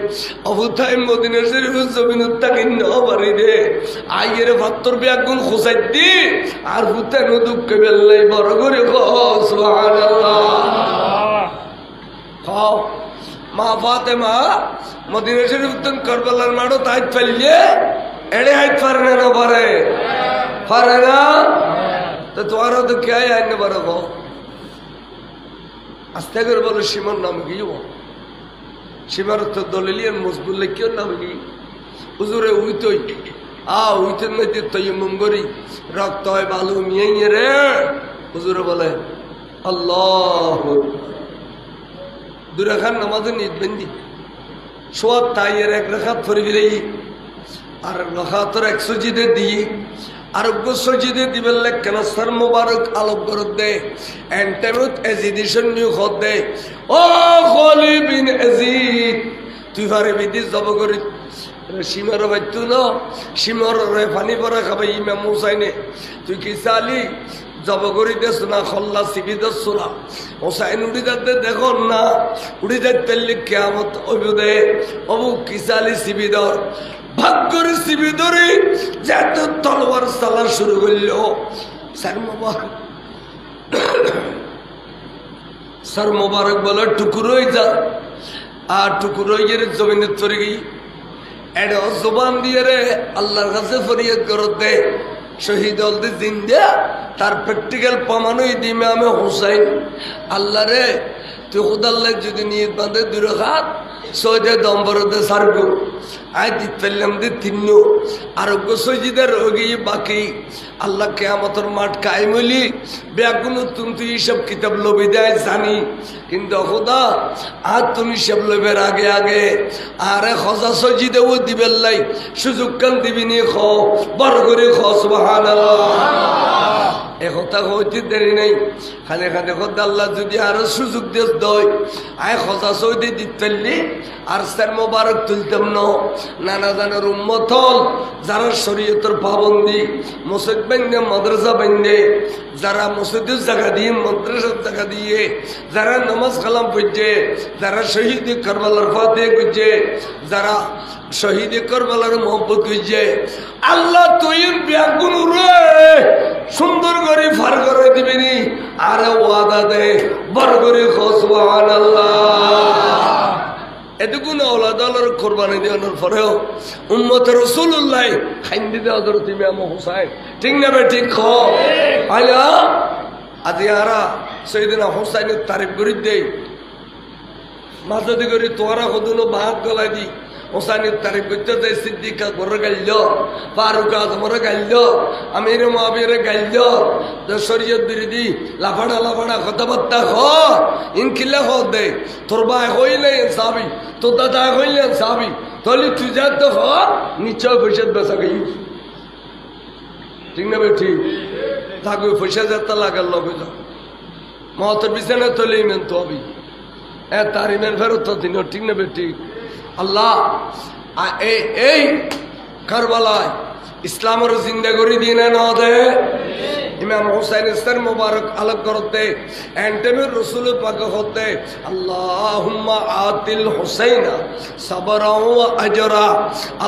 অভূতাই মদিনের শরীফ জমিনত তাকে নবারি দে আইয়ের ফাত্তর ব্যাগুন খোঁচাই দি আর ভূতাই নো দুঃখ বেল্লাই বড় করে মা ফাতেমা মদিনের শরীফ উত্তম কারবালার মাড়ো তাই ফেললে এড়ে হাইত পারে না পারে পারে না তো তোমারও তো কে আইনে পারো গো আস্তে করে বলো সীমার নাম কি সীমারত দলিলিয়ান মজবুল কেউ না হইলি হুজুরে উইতই উইতের মধ্যে তৈমুম করি রক্ত হয় বালু মিয়ে রে হুজুরে বলে আল্লাহ দুই রাখার নামাজে নিজ বেন্দি সোয়াব তাইয়ের এক রাখাত ফরি ফিরেই আর রাখাতর 100 দিয়ে আরোগ্য সজিদে দিবেন কেন সার মোবারক আলোক করত দে এন্টারুত এজিডিশন নিউ খত দে ও খলি বিন এজিদ তুই পারে বিধি জব করি সীমার বাইতু ন সীমার রে পানি পরা খাবে ইমাম হুসাইনে তুই কি চালি জব করি দেছ না খল্লা সিবি দেছ না হুসাইন উড়ি যাতে দেখো না উড়ি যাতে কেয়ামত অবুদে অবু কি চালি সিবি দর ভাগ্যর সিবি ধরে যত তলোয়ার চালা শুরু করল স্যার মোবারক বলে টুকুরই যা আর টুকুরই গিয়ে জমিনে চলে গই এটা জবান দিয়ে রে আল্লাহর কাছে ফরিয়াদ করতে শহীদ হলদি জিন্দা তার প্র্যাকটিক্যাল প্রমাণই দিমে আমি হুসাইন আল্লাহ রে তুই খুদাল্লাহ যদি নিয়ে বাঁধে দুই রাখাত সৌদে দম্বরতে সারগো আয় দিত ফেললাম দি তিন্ন আরোগ্য সজিদের রোগী বাকি আল্লাহ কেয়ামতের মাঠ কায়েমলি বেগুন তুমি সব কিতাব লবি দেয় জানি কিন্তু খোদা আর তুমি সব লবের আগে আগে আরে খজা সজিদেও দিবেন লাই সুযোগ কান দিবিনি খ বড় করে খ সুবহানাল্লাহ একথা হইতে দেরি নেই খালি খালি খোদা আল্লাহ যদি আরো সুযোগ দিয়ে দয় আয় খজা সৌদি দিত ফেললি আর স্যার মোবারক তুলতাম নানা জানার উম্মত হল যারা শরীয়তের পাবন্দি মসজিদ বেঁধে মাদ্রাসা বেঁধে যারা মসজিদের জায়গা দিয়ে মাদ্রাসার জায়গা দিয়ে যারা নামাজ কালাম পড়ছে যারা শহীদ কারবালার ফাতে করছে যারা শহীদ কারবালার মোহব্বত করছে আল্লাহ তুই ব্যাগুন রে সুন্দর করে ফার করে দিবিনি আরে ওয়াদা দে বড় করে সুবহানাল্লাহ এটুকুন আওলাদ আল্লাহর কোরবানি দেওয়ানোর পরেও উম্মত রাসূলুল্লাহ খাইন দিতে হযরত ইমাম হুসাইন ঠিক না বে ঠিক খ আলা আজি আরা সাইয়েদনা হুসাইনের তারিফ করি দেই মাঝদি করি তোরা কদনো ভাগ গলাই দি হুসাইনের তারিফ করতে দেয় সিদ্দিকা করে গাইল ফারুক আজমরে গাইল আমির মুআবিয়ারে গাইল শরীয়ত বিরোধী লাফাড়া কথাবার্তা হ ইনকিল্লা হ দে তোর ভাই হইলে ইনসাফি তোর দাদা হইলে ইনসাফি তাহলে তুই যা তো হ নিশ্চয় পয়সা বেচা গই ঠিক না বে ঠিক থাকবে পয়সা যেতে লাগার লগে যাও মহতের বিছানা তলে ইমেন তো হবি তার ইমেন ফেরত দিন ঠিক না বে ঠিক আল্লাহ এই কারবালায় ইসলামের জিন্দাগরি দিনে না দে ইমাম হুসাইন সর মুবারক আলাপ করতে এন্টেমের রাসূল পাক হতে আল্লাহুম্মা আতিল হুসাইনা সাবরা ওয়া আজরা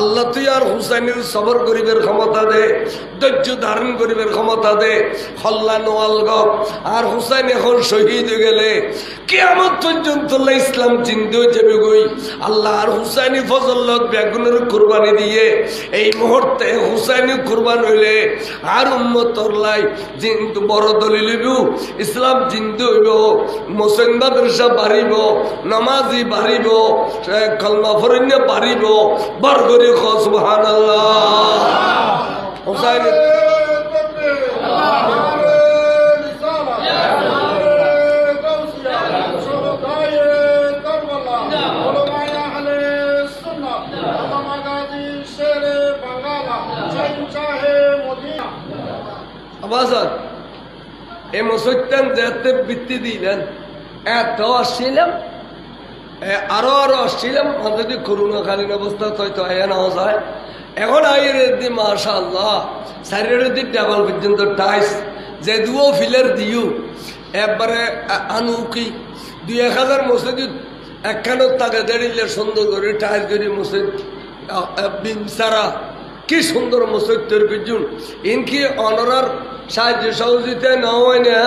আল্লাহ তুই আর হুসাইনের সবর করিবের ক্ষমতা দে ধৈর্য ধারণ করিবের ক্ষমতা দে খল্লা নোয়াল গ আর হুসাইন এখন শহীদ হয়ে গেলে কিয়ামত পর্যন্ত ইসলাম জিন্দা হয়ে যাবে গই আল্লাহ আর হুসাইনি ফজলত বেগুনের কুরবানি দিয়ে এই মুহূর্তে হুসাইনি কুরবান হইলে আর উম্মতর লাই জিন্দু বড় দলিল হইব ইসলাম জিন্দু হইব মুসলিম মাদ্রাসা বাড়িব নামাজি বাড়িব কলমা ফরিন্না বাড়িব বড় করে সুবহানাল্লাহ হুসাইন আবাসার এই মুসলমান যেতে বৃত্তি দিলেন এত আসছিলাম আরো আসছিলাম যদি করোনাকালীন অবস্থা হয়তো না যায় এখন আইয়ের দি মাশাআল্লাহ শারীরের দিক ডাবল পর্যন্ত টাইস যে দুও ফিলের দিও একবারে আনুকি ২-১,০০০ মসজিদ একখানো টাকা দেড়িলে সুন্দর করে টাইস করে মসজিদ বিনসারা কি সুন্দর মসজিদ তৈরি করছুন ইনকি অনরার সাহায্য সহযোগিতা না হয় না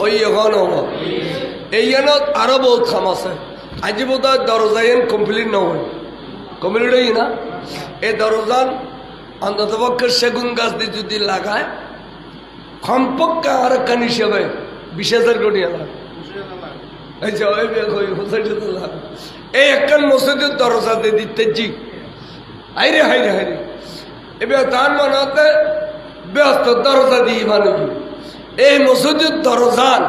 ওই এখন এই আরো বহুত খাম আছে আজি বোধ হয় দরজাইন কমপ্লিট নহয় কমপ্লিট হই না এই দরজান অন্তত পক্ষে সেগুন গাছ দিয়ে যদি লাগায় কমপক্ষে আর কান হিসেবে ২০,০০০ কোটি এই যে এই একখান মসজিদের দরজা দিয়ে দিতে জি হাইরে হাইরে হাইরে এবার তার মনে হতে ব্যস্ত দরজা দিয়ে মানুষ এই মসজিদের দরজার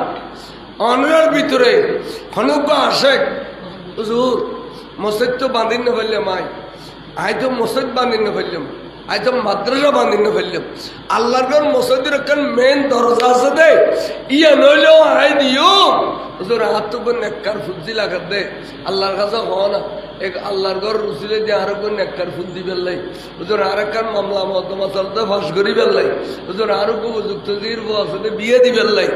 অনরার ভিতরে হনুক আসে হুজুর মসজিদ তো বাঁধিন না ফেললাম আই তো মসজিদ বাঁধিন না ফেললাম আই তো মাদ্রাসা বাঁধিন না ফেললাম আল্লাহর ঘর মসজিদের একটা মেন দরজা আছে দে ইয়া নইলেও আই দিও হুজুর হাত তো কোন নেককার ফুদ্দি লাগাত দে আল্লাহর কাছে হওয়া না এক আল্লাহর ঘর রুসিলে দিয়ে আরো কোন নেককার ফুদ্দি বেললাই হুজুর আর একখান মামলা মকদ্দমা চলতে ফাঁস করি বেললাই হুজুর আরো খুব উপযুক্ত বিয়ে দি বেললাই